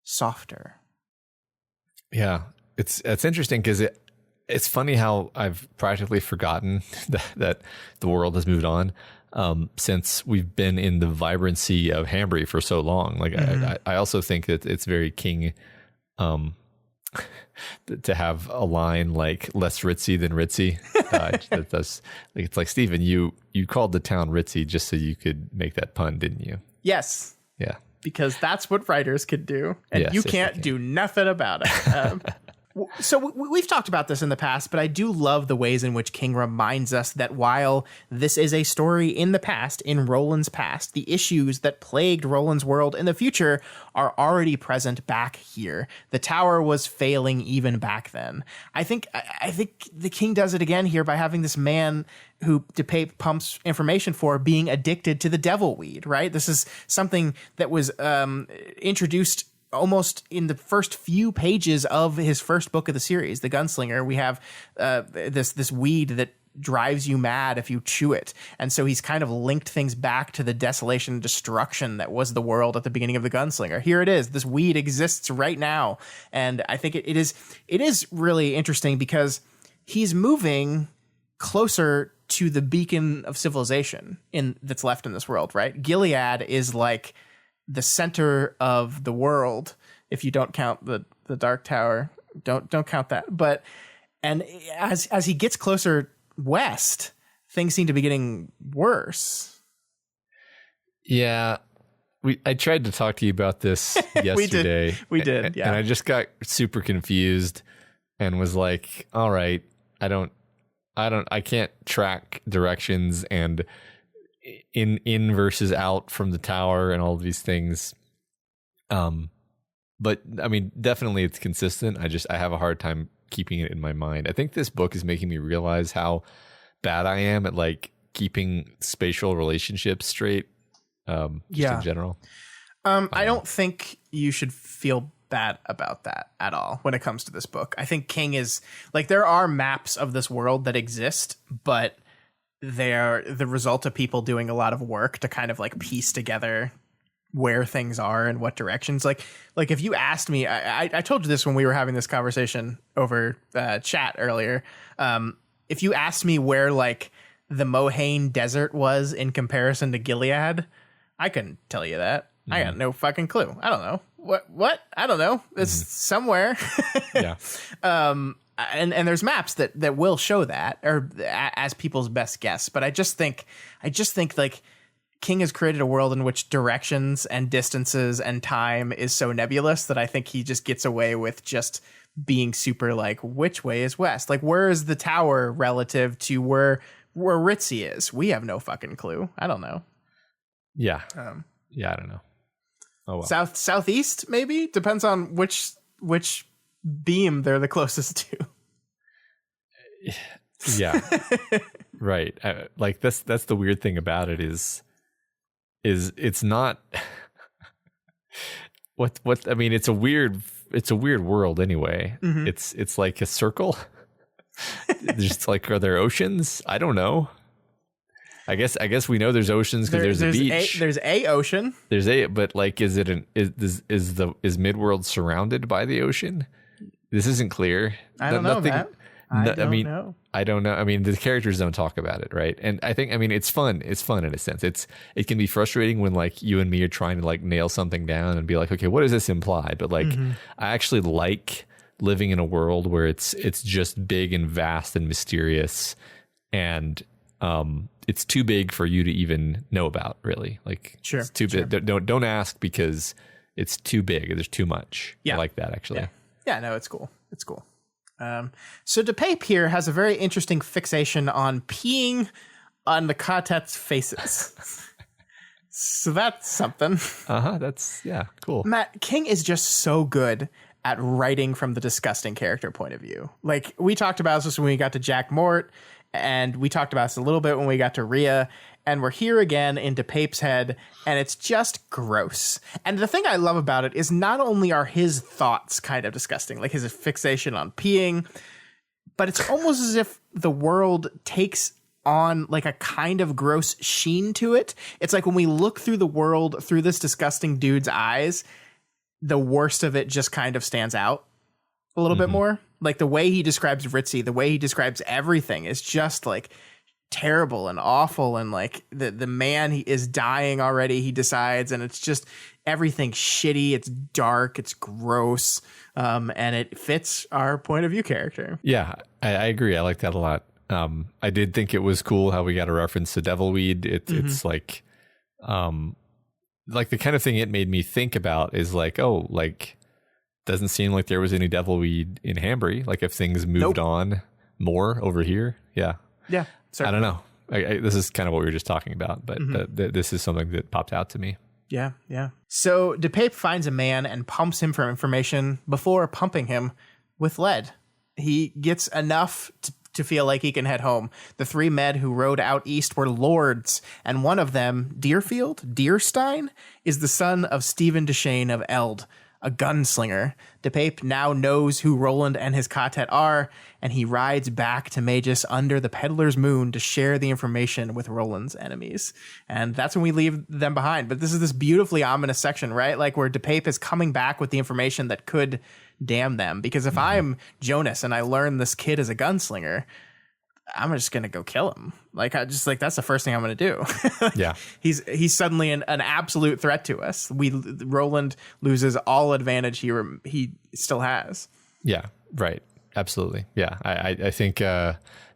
softer. Yeah, it's interesting because it's funny how I've practically forgotten that the world has moved on since we've been in the vibrancy of Hambry for so long. Like I also think that it's very King to have a line like less ritzy than ritzy. It's like, Stephen, you called the town ritzy just so you could make that pun, didn't you? Yes. Yeah. Because that's what writers could do. And yes, you can't do nothing about it. So we've talked about this in the past, but I do love the ways in which King reminds us that while this is a story in the past, in Roland's past, the issues that plagued Roland's world in the future are already present back here. The tower was failing even back then. I think the King does it again here by having this man who DePape pumps information for being addicted to the devil weed, right? This is something that was introduced almost in the first few pages of his first book of the series, The Gunslinger. We have this weed that drives you mad if you chew it. And so he's kind of linked things back to the desolation and destruction that was the world at the beginning of The Gunslinger. Here it is. This weed exists right now. And I think it is really interesting because he's moving closer to the beacon of civilization that's left in this world, right? Gilead is like the center of the world, if you don't count the Dark Tower. Don't count that. But and as he gets closer west, things seem to be getting worse. Yeah. I tried to talk to you about this yesterday. we did, yeah. And I just got super confused and was like, all right, I can't track directions and in versus out from the tower and all of these things. But I mean, definitely it's consistent. I have a hard time keeping it in my mind. I think this book is making me realize how bad I am at like keeping spatial relationships straight. In general. I don't think you should feel bad about that at all when it comes to this book. I think King is like, there are maps of this world that exist, but they're the result of people doing a lot of work to kind of like piece together where things are and what directions. Like if you asked me, I told you this when we were having this conversation over chat earlier. If you asked me where like the Mohane Desert was in comparison to Gilead, I couldn't tell you that. I got no fucking clue. I don't know. What? I don't know. It's somewhere. Yeah. And there's maps that will show that, or as people's best guess. But I just think like King has created a world in which directions and distances and time is so nebulous that I think he just gets away with just being super like, which way is west? Like, where is the tower relative to where Ritzy is? We have no fucking clue. I don't know. Yeah. Yeah, I don't know. Oh well. Southeast, maybe? Depends on which beam they're the closest to. Yeah. Right. Like that's the weird thing about it is it's not what I mean, it's a weird world anyway. Mm-hmm. It's like a circle. Just like, are there oceans? I don't know. I guess we know there's oceans because there's a beach. There's a ocean. But like, is Midworld surrounded by the ocean? This isn't clear. I don't know, Matt. I don't know. I don't know. I mean, the characters don't talk about it, right? And I think, I mean, it's fun. It's fun in a sense. It can be frustrating when like you and me are trying to like nail something down and be like, okay, what does this imply? But like, I actually like living in a world where it's just big and vast and mysterious, and it's too big for you to even know about, really. Like, sure, it's too big. Don't ask, because it's too big. There's too much. Yeah. I like that, actually. Yeah, no, it's cool. It's cool. So DePape here has a very interesting fixation on peeing on the Ka-tet's faces. So that's something. That's, yeah, cool. Matt, King is just so good at writing from the disgusting character point of view. Like, we talked about this when we got to Jack Mort, and we talked about this a little bit when we got to Rhea, and we're here again in DePape's head, and it's just gross. And the thing I love about it is not only are his thoughts kind of disgusting, like his fixation on peeing, but it's almost as if the world takes on like a kind of gross sheen to it. It's like when we look through the world through this disgusting dude's eyes, the worst of it just kind of stands out a little bit more. Like the way he describes Ritzy, the way he describes everything is just like terrible and awful. And like the man, he is dying already, he decides, and it's just everything shitty. It's dark, it's gross. And it fits our point of view character. Yeah, I agree. I like that a lot. I did think it was cool how we got a reference to Devilweed. It's like the kind of thing it made me think about is like, oh, like, doesn't seem like there was any Devilweed in Hambry. Like, if things moved on more over here. Yeah. Yeah. Certainly. I don't know. This is kind of what we were just talking about, but this is something that popped out to me. Yeah. Yeah. So DePape finds a man and pumps him for information before pumping him with lead. He gets enough to feel like he can head home. The three men who rode out east were lords, and one of them, Deerstein, is the son of Stephen Deshane of Eld, a gunslinger. DePape now knows who Roland and his Ka-tet are, and he rides back to Magus under the Peddler's Moon to share the information with Roland's enemies. And that's when we leave them behind. But this is this beautifully ominous section, right? Like where DePape is coming back with the information that could damn them. Because if I'm Jonas and I learn this kid is a gunslinger, I'm just going to go kill him. Like, that's the first thing I'm going to do. Yeah. He's suddenly an absolute threat to us. Roland loses all advantage he still has. Yeah, right. Absolutely. Yeah. I think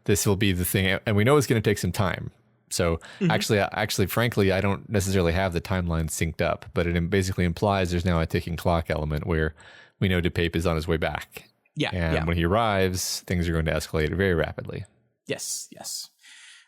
this will be the thing. And we know it's going to take some time. So actually, frankly, I don't necessarily have the timeline synced up, but it basically implies there's now a ticking clock element where we know DePape is on his way back. Yeah. And when he arrives, things are going to escalate very rapidly. Yes.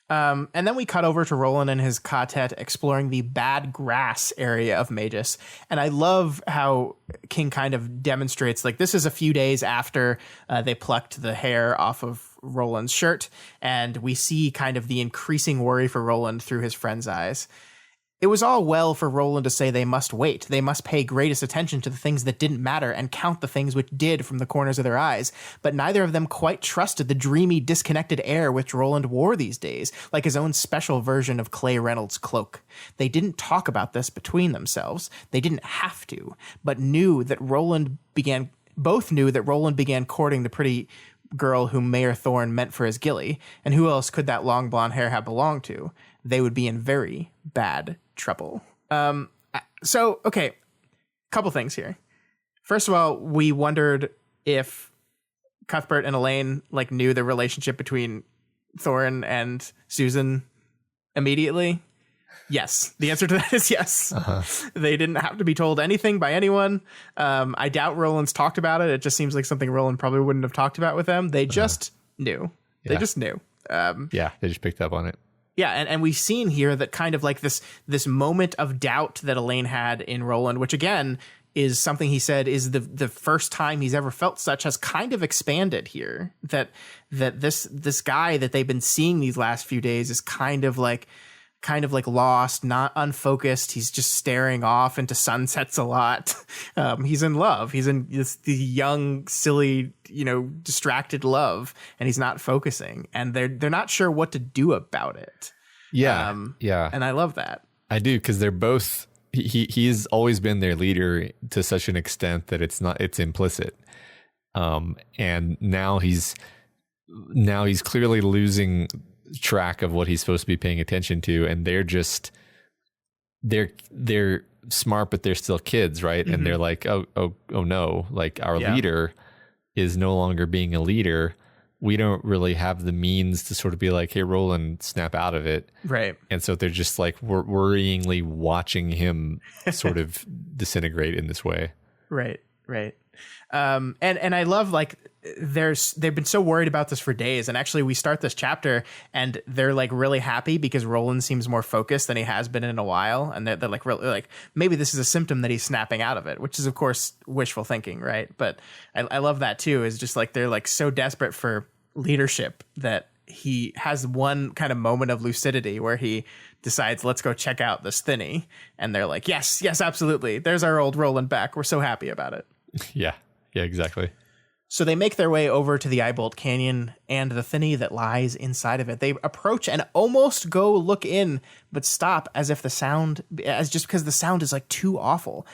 And then we cut over to Roland and his Ka-tet exploring the bad grass area of Magus. And I love how King kind of demonstrates, like, this is a few days after they plucked the hair off of Roland's shirt. And we see kind of the increasing worry for Roland through his friend's eyes. It was all well for Roland to say they must wait. They must pay greatest attention to the things that didn't matter and count the things which did from the corners of their eyes. But neither of them quite trusted the dreamy, disconnected air which Roland wore these days, like his own special version of Clay Reynolds' cloak. They didn't talk about this between themselves. They didn't have to, but both knew that Roland began courting the pretty girl whom Mayor Thorne meant for his Gilly, and who else could that long blonde hair have belonged to? They would be in very bad trouble. So, okay, couple things here. First of all, we wondered if Cuthbert and Elaine like knew the relationship between Thorne and Susan immediately. Yes. The answer to that is yes. They didn't have to be told anything by anyone. I doubt Roland's talked about it. It just seems like something Roland probably wouldn't have talked about with them. They just knew. They just knew. They just picked up on it. Yeah, and we've seen here that kind of like this moment of doubt that Elaine had in Roland, which again is something he said is the first time he's ever felt such, has kind of expanded here. That this guy that they've been seeing these last few days is kind of like lost, not unfocused. He's just staring off into sunsets a lot. He's in love. He's in the young, silly, distracted love, and he's not focusing. And they're not sure what to do about it. Yeah, And I love that. I do, because they're both. He's always been their leader to such an extent that it's implicit. And now he's clearly losing track of what he's supposed to be paying attention to, and they're smart, but they're still kids, right? And they're like, oh no, like our leader is no longer being a leader. We don't really have the means to sort of be like, hey, Roland, snap out of it. Right. And so they're just like worryingly watching him sort of disintegrate in this way. Right. And I love like they've been so worried about this for days, and actually we start this chapter and they're like really happy because Roland seems more focused than he has been in a while, and they're like really like maybe this is a symptom that he's snapping out of it, which is of course wishful thinking, right? But I love that too, is just like they're like so desperate for leadership that he has one kind of moment of lucidity where he decides, let's go check out this thinny, and they're like, yes, absolutely, there's our old Roland back, we're so happy about it. Yeah, exactly. So they make their way over to the Eyebolt Canyon and the thinny that lies inside of it. They approach and almost go look in, but stop just because the sound is like too awful.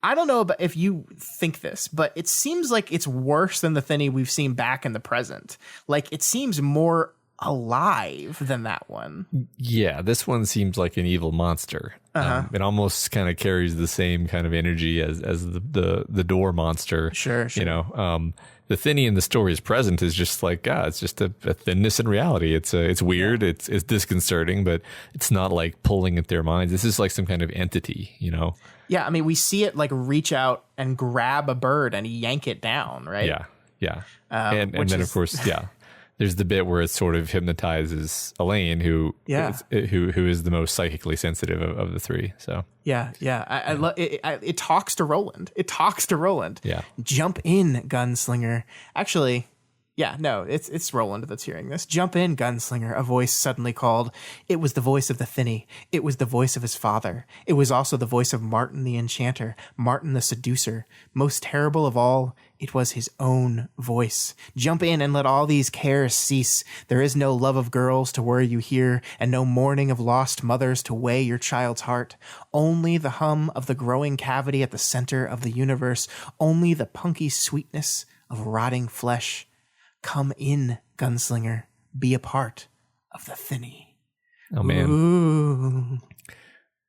I don't know if you think this, but it seems like it's worse than the thinny we've seen back in the present. Like it seems more alive than that one. Yeah, this one seems like an evil monster. It almost kind of carries the same kind of energy as the door monster. Sure. The thinny in the story is present is just like, it's just a thinness in reality. It's weird. Yeah. It's disconcerting, but it's not like pulling at their minds. This is like some kind of entity, Yeah, I mean, we see it like reach out and grab a bird and yank it down, right? Yeah. And then of course, there's the bit where it sort of hypnotizes Elaine, who is the most psychically sensitive of the three. So I love it. It talks to Roland. Yeah, jump in, gunslinger. Actually, it's Roland that's hearing this. Jump in, gunslinger, a voice suddenly called. It was the voice of the thinny. It was the voice of his father. It was also the voice of Martin the enchanter, Martin the seducer. Most terrible of all, it was his own voice. Jump in and let all these cares cease. There is no love of girls to worry you here, and no mourning of lost mothers to weigh your child's heart. Only the hum of the growing cavity at the center of the universe. Only the punky sweetness of rotting flesh. Come in, gunslinger. Be a part of the thinny. Oh, man. Ooh.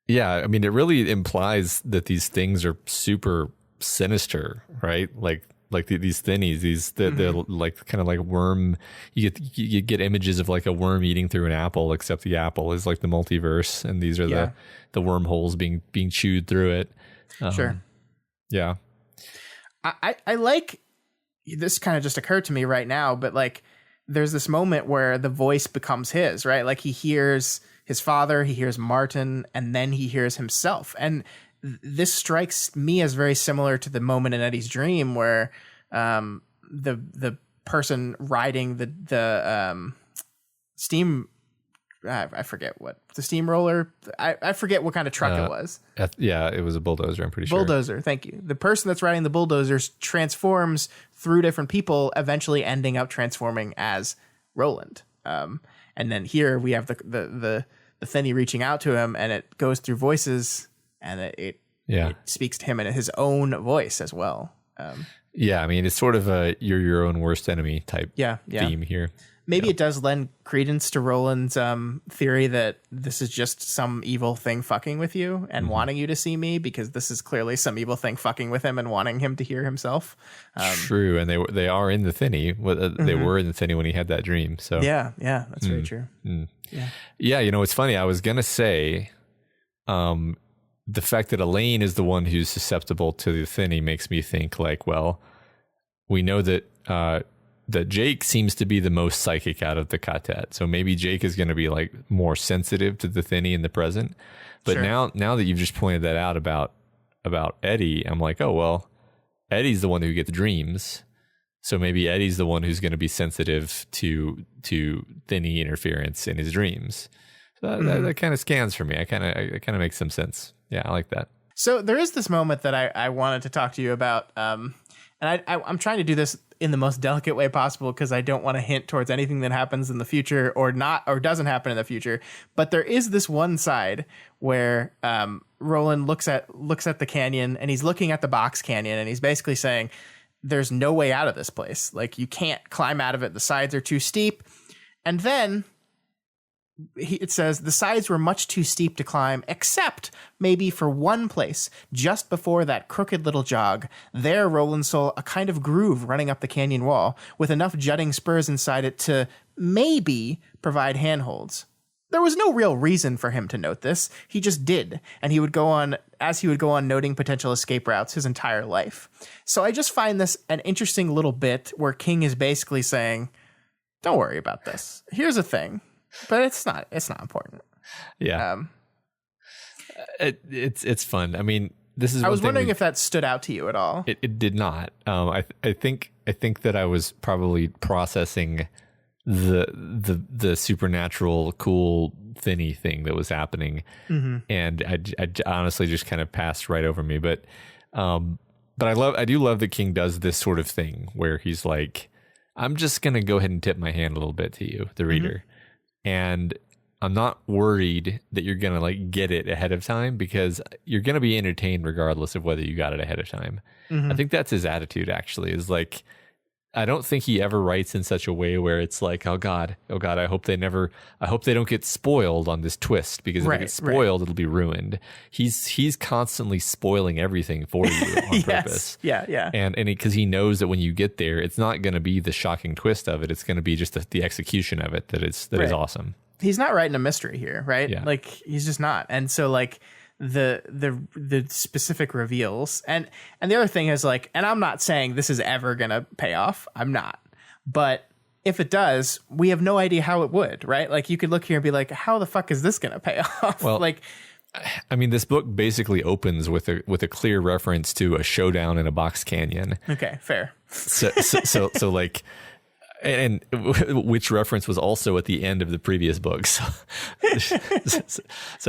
Yeah, I mean, it really implies that these things are super sinister, right? Like these thinnies, they're like kind of like worm. You get images of like a worm eating through an apple, except the apple is like the multiverse, and these are the wormholes being chewed through it. Sure. Yeah. I like. This kind of just occurred to me right now, but like there's this moment where the voice becomes his, right? Like he hears his father, he hears Martin, and then he hears himself. And this strikes me as very similar to the moment in Eddie's dream where the person riding the steam, I forget what the steamroller. I forget what kind of truck it was. It was a bulldozer. I'm pretty sure. Bulldozer. Thank you. The person that's riding the bulldozers transforms through different people, eventually ending up transforming as Roland. And then here we have the thinny reaching out to him, and it goes through voices, and it speaks to him in his own voice as well. Yeah, I mean, it's sort of a you're your own worst enemy type theme here. Maybe it does lend credence to Roland's theory that this is just some evil thing fucking with you and wanting you to see me, because this is clearly some evil thing fucking with him and wanting him to hear himself. True, and they are in the thinny. They were in the thinny when he had that dream. So yeah, that's very true. Yeah, it's funny. I was gonna say, the fact that Elaine is the one who's susceptible to the thinny makes me think like, well, we know that Jake seems to be the most psychic out of the Ka-tet. So maybe Jake is going to be like more sensitive to the thinny in the present. But now that you've just pointed that out about Eddie, I'm like, oh, well, Eddie's the one who gets dreams. So maybe Eddie's the one who's going to be sensitive to thinny interference in his dreams. So that kind of scans for me. It kind of makes some sense. Yeah, I like that. So there is this moment that I wanted to talk to you about. And I'm trying to do this in the most delicate way possible because I don't want to hint towards anything that happens in the future or doesn't happen in the future. But there is this one side where Roland looks at the canyon, and he's looking at the box canyon, and he's basically saying, there's no way out of this place. Like, you can't climb out of it. The sides are too steep. And then it says the sides were much too steep to climb, except maybe for one place just before that crooked little jog. There, Roland saw a kind of groove running up the canyon wall with enough jutting spurs inside it to maybe provide handholds. There was no real reason for him to note this. He just did, and he would go on noting potential escape routes his entire life. So I just find this an interesting little bit where King is basically saying, don't worry about this. Here's a thing. But it's not important. Yeah. It's fun. I mean, this is. I was wondering if that stood out to you at all. It did not. I think that I was probably processing the supernatural cool thinny thing that was happening, and I honestly just kind of passed right over me. But I do love that King does this sort of thing where he's like, I'm just gonna go ahead and tip my hand a little bit to you, the reader. And I'm not worried that you're going to like get it ahead of time, because you're going to be entertained regardless of whether you got it ahead of time. I think that's his attitude, actually, is like, I don't think he ever writes in such a way where it's like, oh God, I hope they don't get spoiled on this twist, because if it gets spoiled, it'll be ruined. He's constantly spoiling everything for you on purpose. Yeah. And because he knows that when you get there, it's not going to be the shocking twist of it. It's going to be just the execution of it that is awesome. He's not writing a mystery here, right? Yeah. Like, he's just not. And so like the specific reveals, and the other thing is like, and I'm not saying this is ever gonna pay off, I'm not, but if it does, we have no idea how it would, right? Like, you could look here and be like, how the fuck is this gonna pay off? Well, like, I mean, this book basically opens with a clear reference to a showdown in a box canyon. Okay, fair. So like, and which reference was also at the end of the previous book. So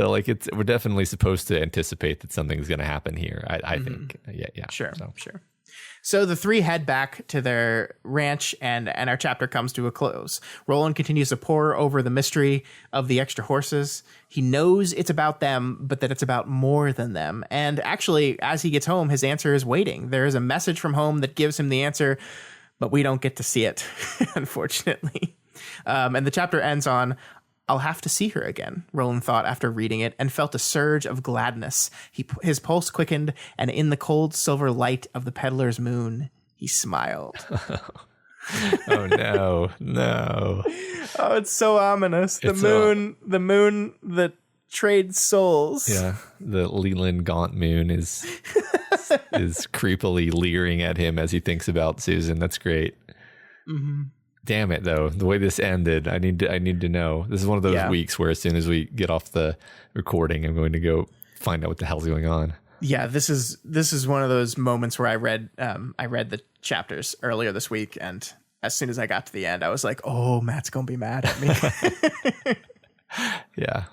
like, we're definitely supposed to anticipate that something's going to happen here. I think. Yeah. Sure. So the three head back to their ranch, and our chapter comes to a close. Roland continues to pore over the mystery of the extra horses. He knows it's about them, but that it's about more than them. And actually, as he gets home, his answer is waiting. There is a message from home that gives him the answer, but we don't get to see it, unfortunately. And the chapter ends on, I'll have to see her again, Roland thought after reading it, and felt a surge of gladness. His pulse quickened, and in the cold silver light of the peddler's moon, he smiled. Oh, no. Oh, it's so ominous. The moon that trades souls. Yeah, the Leland Gaunt moon is creepily leering at him as he thinks about Susan. That's great. Damn it, though, the way this ended, I need to know. This is one of those weeks where as soon as we get off the recording, I'm going to go find out what the hell's going on. Yeah, this is one of those moments where I read the chapters earlier this week, and as soon as I got to the end, I was like, oh, Matt's gonna be mad at me. Yeah.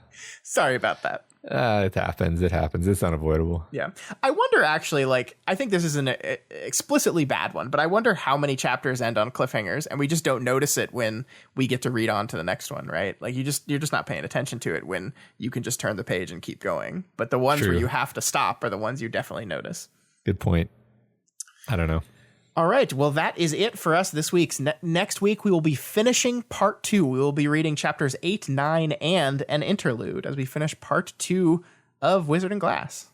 Sorry about that. It happens. It's unavoidable. Yeah. I wonder, actually, like, I think this is an explicitly bad one, but I wonder how many chapters end on cliffhangers, and we just don't notice it when we get to read on to the next one, right? Like, you're just not paying attention to it when you can just turn the page and keep going. But the ones where you have to stop are the ones you definitely notice. Good point. I don't know. All right. Well, that is it for us this week. Next week, we will be finishing part 2. We will be reading chapters 8, 9, and an interlude as we finish part 2 of Wizard and Glass.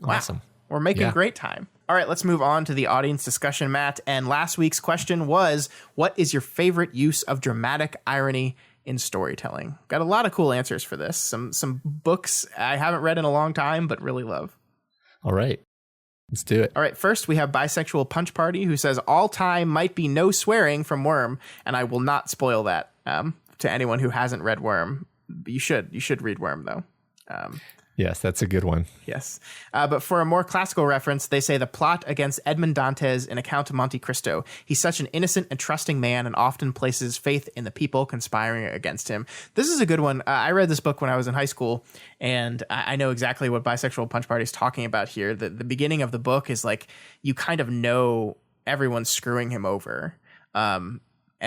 Awesome. Wow. We're making great time. All right, let's move on to the audience discussion, Matt. And last week's question was, what is your favorite use of dramatic irony in storytelling? Got a lot of cool answers for this. Some books I haven't read in a long time, but really love. All right. Let's do it. All right, first we have Bisexual Punch Party, who says, all time might be no swearing from Worm, and I will not spoil that to anyone who hasn't read Worm. You should read Worm, though. Yes, that's a good one. Yes. But for a more classical reference, they say the plot against Edmond Dantes in A Count of Monte Cristo. He's such an innocent and trusting man and often places faith in the people conspiring against him. This is a good one. I read this book when I was in high school, and I know exactly what Bisexual Punch Party is talking about here. The beginning of the book is like, you kind of know everyone's screwing him over. And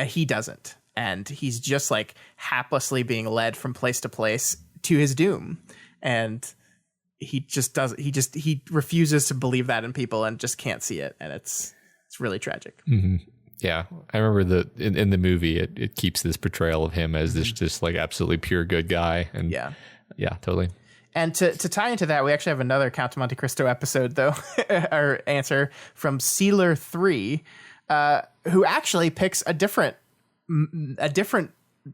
he doesn't. And he's just like haplessly being led from place to place to his doom. And he refuses to believe that in people and just can't see it. And it's really tragic. Mm-hmm. Yeah. I remember in the movie, it keeps this portrayal of him as this just like absolutely pure good guy. And yeah, totally. And to tie into that, we actually have another Count of Monte Cristo episode, though, our answer from Sealer 3, who actually picks a different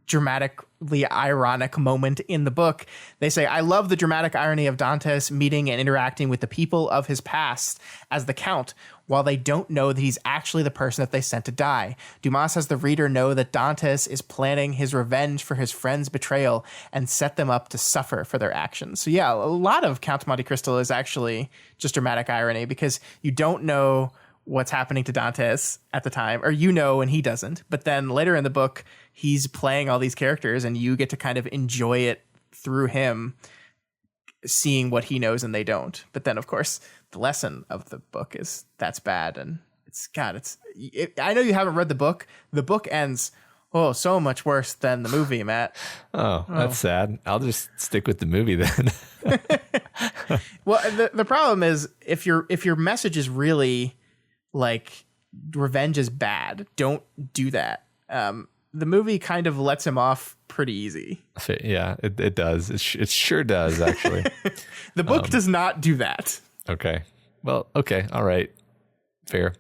dramatically ironic moment in the book. They say, I love the dramatic irony of Dantes meeting and interacting with the people of his past as the Count, while they don't know that he's actually the person that they sent to die. Dumas has the reader know that Dantes is planning his revenge for his friend's betrayal and set them up to suffer for their actions. So yeah, a lot of Count of Monte Cristo is actually just dramatic irony, because you don't know what's happening to Dantes at the time, or and he doesn't. But then later in the book, he's playing all these characters and you get to kind of enjoy it through him, seeing what he knows and they don't. But then, of course, the lesson of the book is that's bad. And I know you haven't read the book. The book ends, so much worse than the movie, Matt. Oh, that's sad. I'll just stick with the movie then. Well, the problem is if your message is really like revenge is bad, don't do that. The movie kind of lets him off pretty easy. Yeah, it does. It sure does, actually. The book does not do that. Okay. Well, okay. All right. Fair.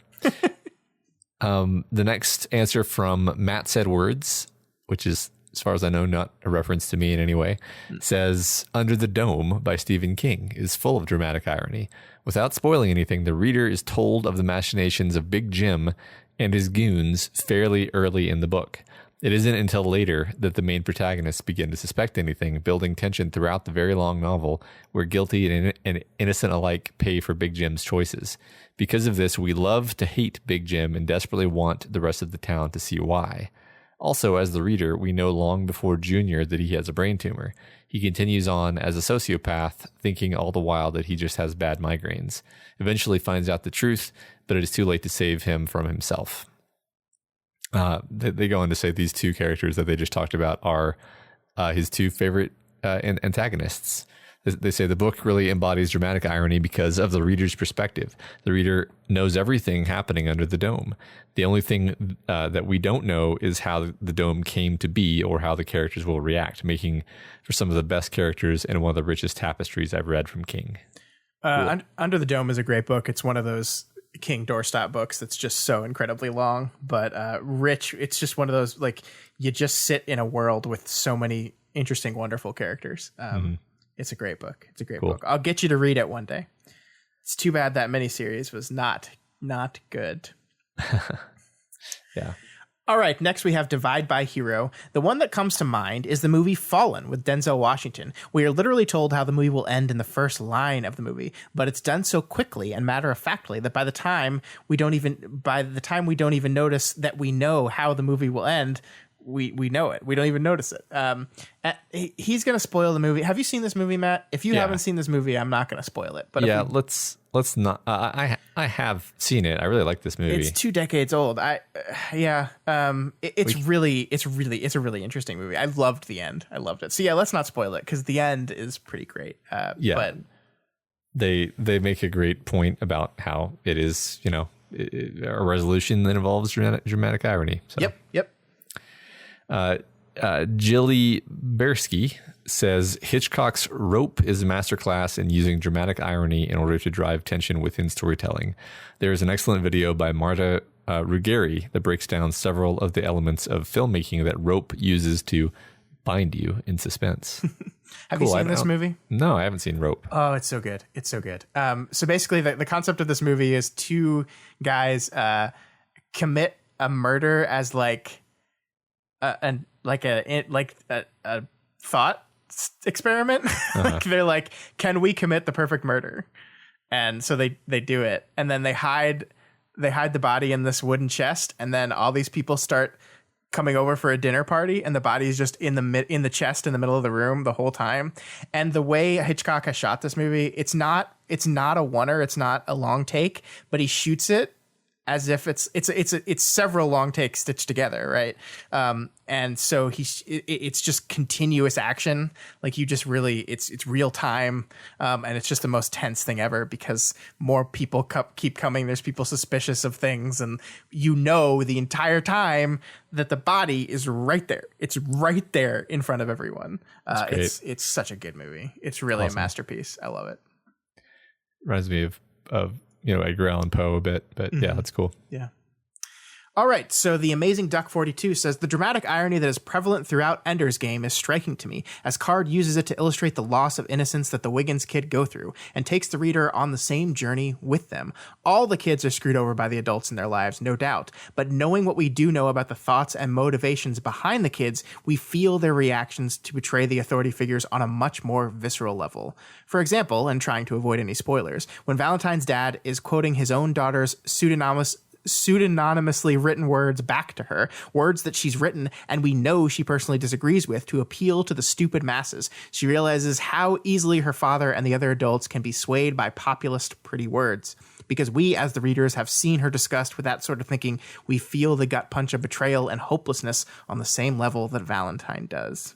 The next answer from Matt Said Words, which is, as far as I know, not a reference to me in any way, says, Under the Dome by Stephen King is full of dramatic irony. Without spoiling anything, the reader is told of the machinations of Big Jim and his goons fairly early in the book. It isn't until later that the main protagonists begin to suspect anything, building tension throughout the very long novel, where guilty and innocent alike pay for Big Jim's choices. Because of this, we love to hate Big Jim and desperately want the rest of the town to see why. Also, as the reader, we know long before Junior that he has a brain tumor. He continues on as a sociopath, thinking all the while that he just has bad migraines. Eventually finds out the truth, but it is too late to save him from himself. They go on to say these two characters that they just talked about are his two favorite antagonists. They say the book really embodies dramatic irony because of the reader's perspective. The reader knows everything happening under the dome. The only thing that we don't know is how the dome came to be or how the characters will react, making for some of the best characters and one of the richest tapestries I've read from King. Under the Dome is a great book. It's one of those King doorstop books that's just so incredibly long, but rich. It's just one of those, like, you just sit in a world with so many interesting, wonderful characters. It's a great book. It's a great book. I'll get you to read it one day. It's too bad that miniseries was not good. Yeah. All right, next we have Divide by Hero. The one that comes to mind is the movie Fallen with Denzel Washington. We are literally told how the movie will end in the first line of the movie, but it's done so quickly and matter-of-factly that by the time we don't even notice that we know how the movie will end, we know it. We don't even notice it. He's going to spoil the movie. Have you seen this movie, Matt? If you haven't seen this movie, I'm not going to spoil it. But yeah, let's not. I have seen it. I really like this movie. It's 2 decades old. It's a really interesting movie. I loved the end. I loved it. So yeah, let's not spoil it because the end is pretty great. But they make a great point about how it is, a resolution that involves dramatic irony. So. Yep. Jilly Bersky says Hitchcock's Rope is a masterclass in using dramatic irony in order to drive tension within storytelling. There is an excellent video by Marta Ruggieri that breaks down several of the elements of filmmaking that Rope uses to bind you in suspense. Have you seen this movie? No, I haven't seen Rope. Oh, it's so good. It's so good. So basically the concept of this movie is two guys commit a murder as like a thought experiment. Like they're like, can we commit the perfect murder? And so they do it, and then they hide the body in this wooden chest, and then all these people start coming over for a dinner party, and the body is just in the chest in the middle of the room the whole time. And the way Hitchcock has shot this movie, it's not a oneer, it's not a long take, but he shoots it as if it's several long takes stitched together, right? And so it's just continuous action. Like you just really, it's real time, and it's just the most tense thing ever because more people keep coming. There's people suspicious of things, and the entire time that the body is right there. It's right there in front of everyone. It's such a good movie. It's really awesome. A masterpiece. I love it. Reminds me of Edgar Allan Poe a bit, but yeah, that's cool. Yeah. All right, so the Amazing Duck 42 says, the dramatic irony that is prevalent throughout Ender's Game is striking to me, as Card uses it to illustrate the loss of innocence that the Wiggins kid go through, and takes the reader on the same journey with them. All the kids are screwed over by the adults in their lives, no doubt, but knowing what we do know about the thoughts and motivations behind the kids, we feel their reactions to betray the authority figures on a much more visceral level. For example, and trying to avoid any spoilers, when Valentine's dad is quoting his own daughter's pseudonymously written words back to her, words that she's written and we know she personally disagrees with, to appeal to the stupid masses. She realizes how easily her father and the other adults can be swayed by populist pretty words. Because we, as the readers, have seen her disgust with that sort of thinking, we feel the gut punch of betrayal and hopelessness on the same level that Valentine does.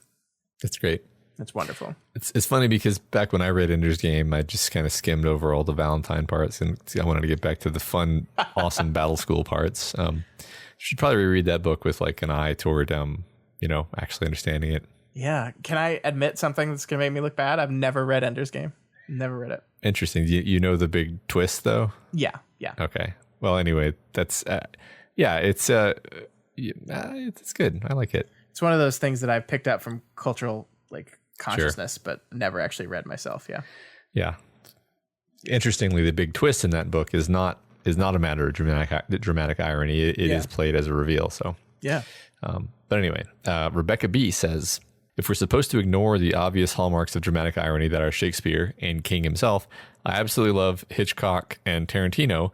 That's great. That's wonderful. It's funny because back when I read Ender's Game, I just kind of skimmed over all the Valentine parts, and I wanted to get back to the fun, awesome battle school parts. Should probably reread that book with like an eye toward, actually understanding it. Yeah. Can I admit something that's going to make me look bad? I've never read Ender's Game. Never read it. Interesting. You know the big twist though? Yeah. Okay. Well, anyway, that's, it's good. I like it. It's one of those things that I picked up from cultural consciousness, but never actually read myself. Yeah. Interestingly, the big twist in that book is not a matter of dramatic irony. It is played as a reveal. So yeah. But anyway, Rebecca B says, if we're supposed to ignore the obvious hallmarks of dramatic irony that are Shakespeare and King himself, I absolutely love Hitchcock and Tarantino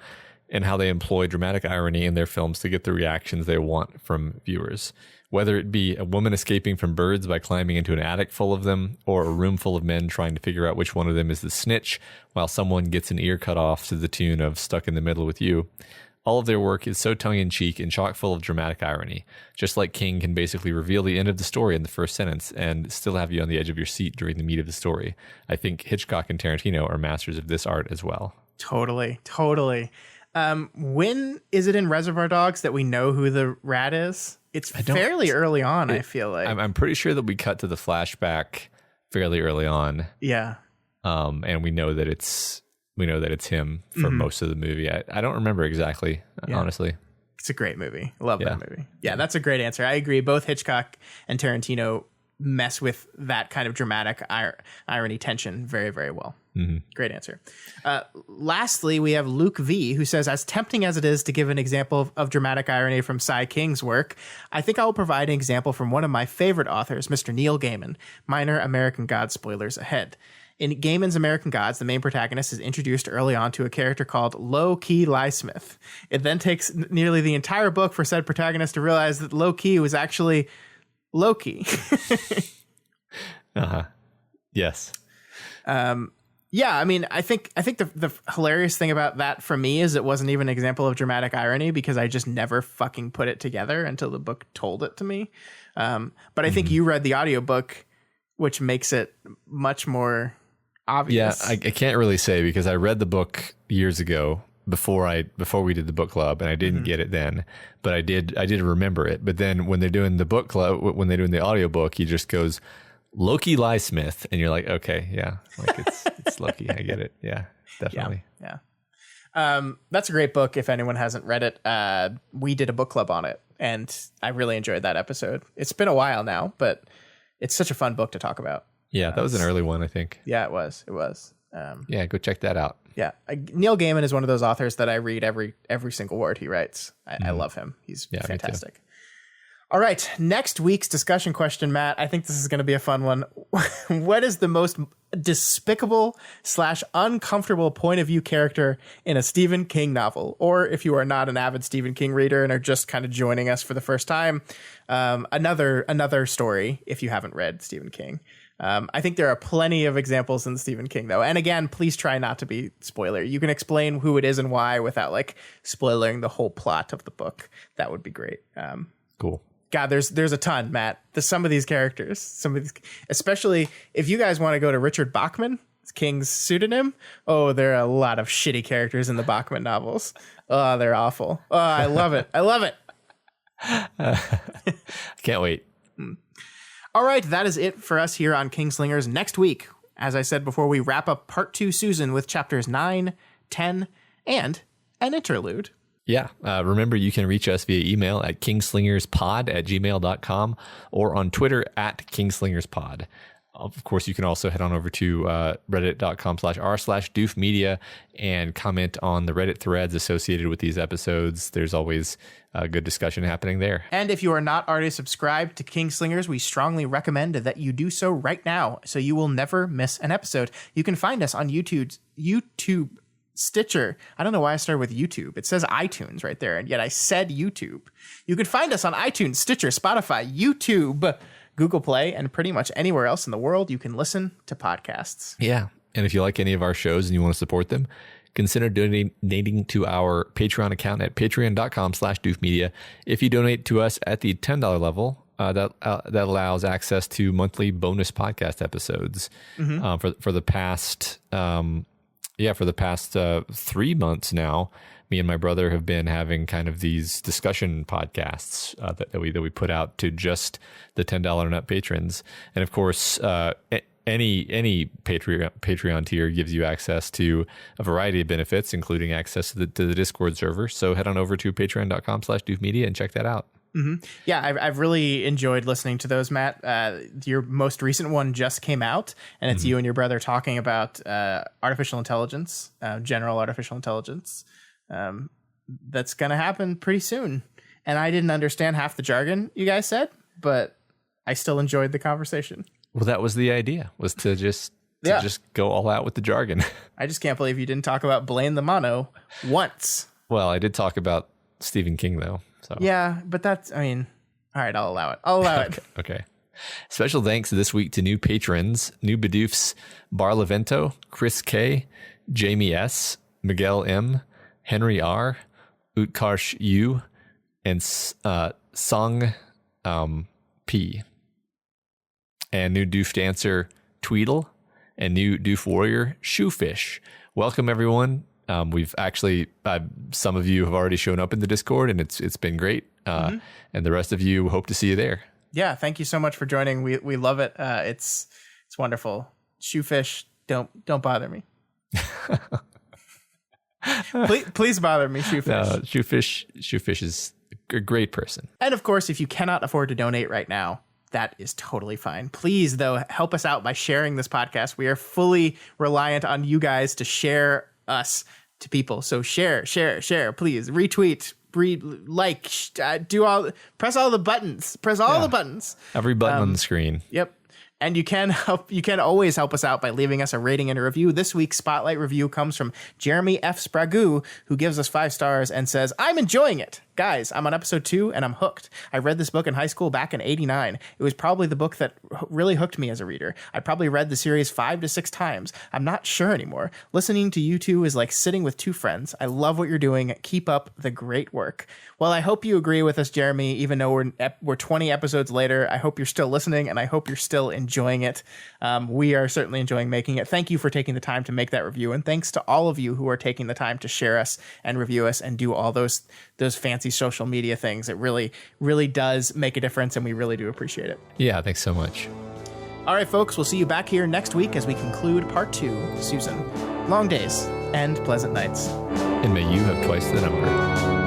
and how they employ dramatic irony in their films to get the reactions they want from viewers. Whether it be a woman escaping from birds by climbing into an attic full of them, or a room full of men trying to figure out which one of them is the snitch, while someone gets an ear cut off to the tune of Stuck in the Middle with You. All of their work is so tongue-in-cheek and chock full of dramatic irony, just like King can basically reveal the end of the story in the first sentence and still have you on the edge of your seat during the meat of the story. I think Hitchcock and Tarantino are masters of this art as well. Totally. When is it in Reservoir Dogs that we know who the rat is? It's fairly early on, I feel like. I'm pretty sure that we cut to the flashback fairly early on. Yeah. And we know that it's him for most of the movie. I don't remember exactly, honestly. It's a great movie. Love that movie. Yeah, that's a great answer. I agree. Both Hitchcock and Tarantino mess with that kind of dramatic irony tension very, very well. Mm-hmm. Great answer. Lastly, we have Luke V, who says, as tempting as it is to give an example of dramatic irony from Cy King's work, I think I will provide an example from one of my favorite authors, Mr. Neil Gaiman. Minor American Gods spoilers ahead. In Gaiman's American Gods, the main protagonist is introduced early on to a character called Low-Key Lysmith. It then takes nearly the entire book for said protagonist to realize that Low-Key was actually Loki. Yes. Yeah, I mean, I think the hilarious thing about that for me is it wasn't even an example of dramatic irony because I just never fucking put it together until the book told it to me. But I think you read the audiobook, which makes it much more obvious. Yeah, I can't really say because I read the book years ago before we did the book club, and I didn't get it then, but I did remember it. But then when they're doing the book club, when they're doing the audiobook, he just goes, Loki Lysmith, and you're like, okay, yeah, like it's Loki. I get it. Yeah, definitely. Yeah. That's a great book. If anyone hasn't read it, we did a book club on it, and I really enjoyed that episode. It's been a while now, but it's such a fun book to talk about. Yeah, that was an early one, I think. Yeah, it was. Yeah, go check that out. Yeah, Neil Gaiman is one of those authors that I read every single word he writes. I love him. He's fantastic. All right, next week's discussion question, Matt. I think this is going to be a fun one. What is the most despicable / uncomfortable point of view character in a Stephen King novel? Or if you are not an avid Stephen King reader and are just kind of joining us for the first time, another story if you haven't read Stephen King. I think there are plenty of examples in Stephen King, though. And again, please try not to be spoiler. You can explain who it is and why without like spoiling the whole plot of the book. That would be great. Cool. God, there's a ton, Matt. There's some of these characters, especially if you guys want to go to Richard Bachman, King's pseudonym. Oh, there are a lot of shitty characters in the Bachman novels. Oh, they're awful. Oh, I love it. I love it. Can't wait. All right, that is it for us here on Kingslingers. Next week, as I said before, we wrap up Part 2 Susan with chapters 9, 10, and an interlude. Yeah. Remember, you can reach us via email at kingslingerspod@gmail.com or on Twitter at kingslingerspod. Of course, you can also head on over to reddit.com/r/doofmedia and comment on the Reddit threads associated with these episodes. There's always a good discussion happening there. And if you are not already subscribed to Kingslingers, we strongly recommend that you do so right now so you will never miss an episode. You can find us on YouTube, Stitcher. I don't know why I started with YouTube. It says iTunes right there, and yet I said YouTube. You can find us on iTunes, Stitcher, Spotify, YouTube, Google Play, and pretty much anywhere else in the world you can listen to podcasts. Yeah. And if you like any of our shows and you want to support them, consider donating to our Patreon account at patreon.com/doofmedia. If you donate to us at the $10 level, that allows access to monthly bonus podcast episodes. For the past 3 months now, me and my brother have been having kind of these discussion podcasts that we put out to just the $10 and up patrons. And of course, any Patreon tier gives you access to a variety of benefits, including access to the Discord server. So head on over to patreon.com/doofmedia and check that out. Mm-hmm. Yeah, I've really enjoyed listening to those, Matt. Your most recent one just came out, and it's you and your brother talking about artificial intelligence, general artificial intelligence. That's going to happen pretty soon. And I didn't understand half the jargon you guys said, but I still enjoyed the conversation. Well, that was the idea, was to just go all out with the jargon. I just can't believe you didn't talk about Blaine the Mono once. Well, I did talk about Stephen King, though. So. Yeah, but all right, I'll allow it. Okay. Special thanks this week to new patrons, New Bedoofs, Bar Levento, Chris K, Jamie S, Miguel M, Henry R, Utkarsh U, and Song P. And new Doof Dancer, Tweedle, and new Doof Warrior, Shoefish. Welcome, everyone. We've actually, some of you have already shown up in the Discord, and it's been great. And the rest of you, hope to see you there. Yeah, thank you so much for joining. We love it. It's wonderful. Shoefish, don't bother me. please bother me, Shoefish. No, Shoefish is a great person. And of course, if you cannot afford to donate right now, that is totally fine. Please, though, help us out by sharing this podcast. We are fully reliant on you guys to share us to people. So share, please. Retweet, like, press all the buttons. Press all the buttons. Every button on the screen. Yep. And you can always help us out by leaving us a rating and a review. This week's Spotlight review comes from Jeremy F. Sprague, who gives us 5 stars and says, "I'm enjoying it." Guys, I'm on episode 2 and I'm hooked. I read this book in high school back in '89. It was probably the book that really hooked me as a reader. I probably read the series 5 to 6 times. I'm not sure anymore. Listening to you two is like sitting with 2 friends. I love what you're doing. Keep up the great work. Well, I hope you agree with us, Jeremy, even though we're 20 episodes later. I hope you're still listening, and I hope you're still enjoying it. We are certainly enjoying making it. Thank you for taking the time to make that review, and thanks to all of you who are taking the time to share us and review us and do all those fancy social media things. It really, really does make a difference, and we really do appreciate it. Yeah, thanks so much. All right, folks, we'll see you back here next week as we conclude part 2, Susan. Long days and pleasant nights. And may you have twice the number.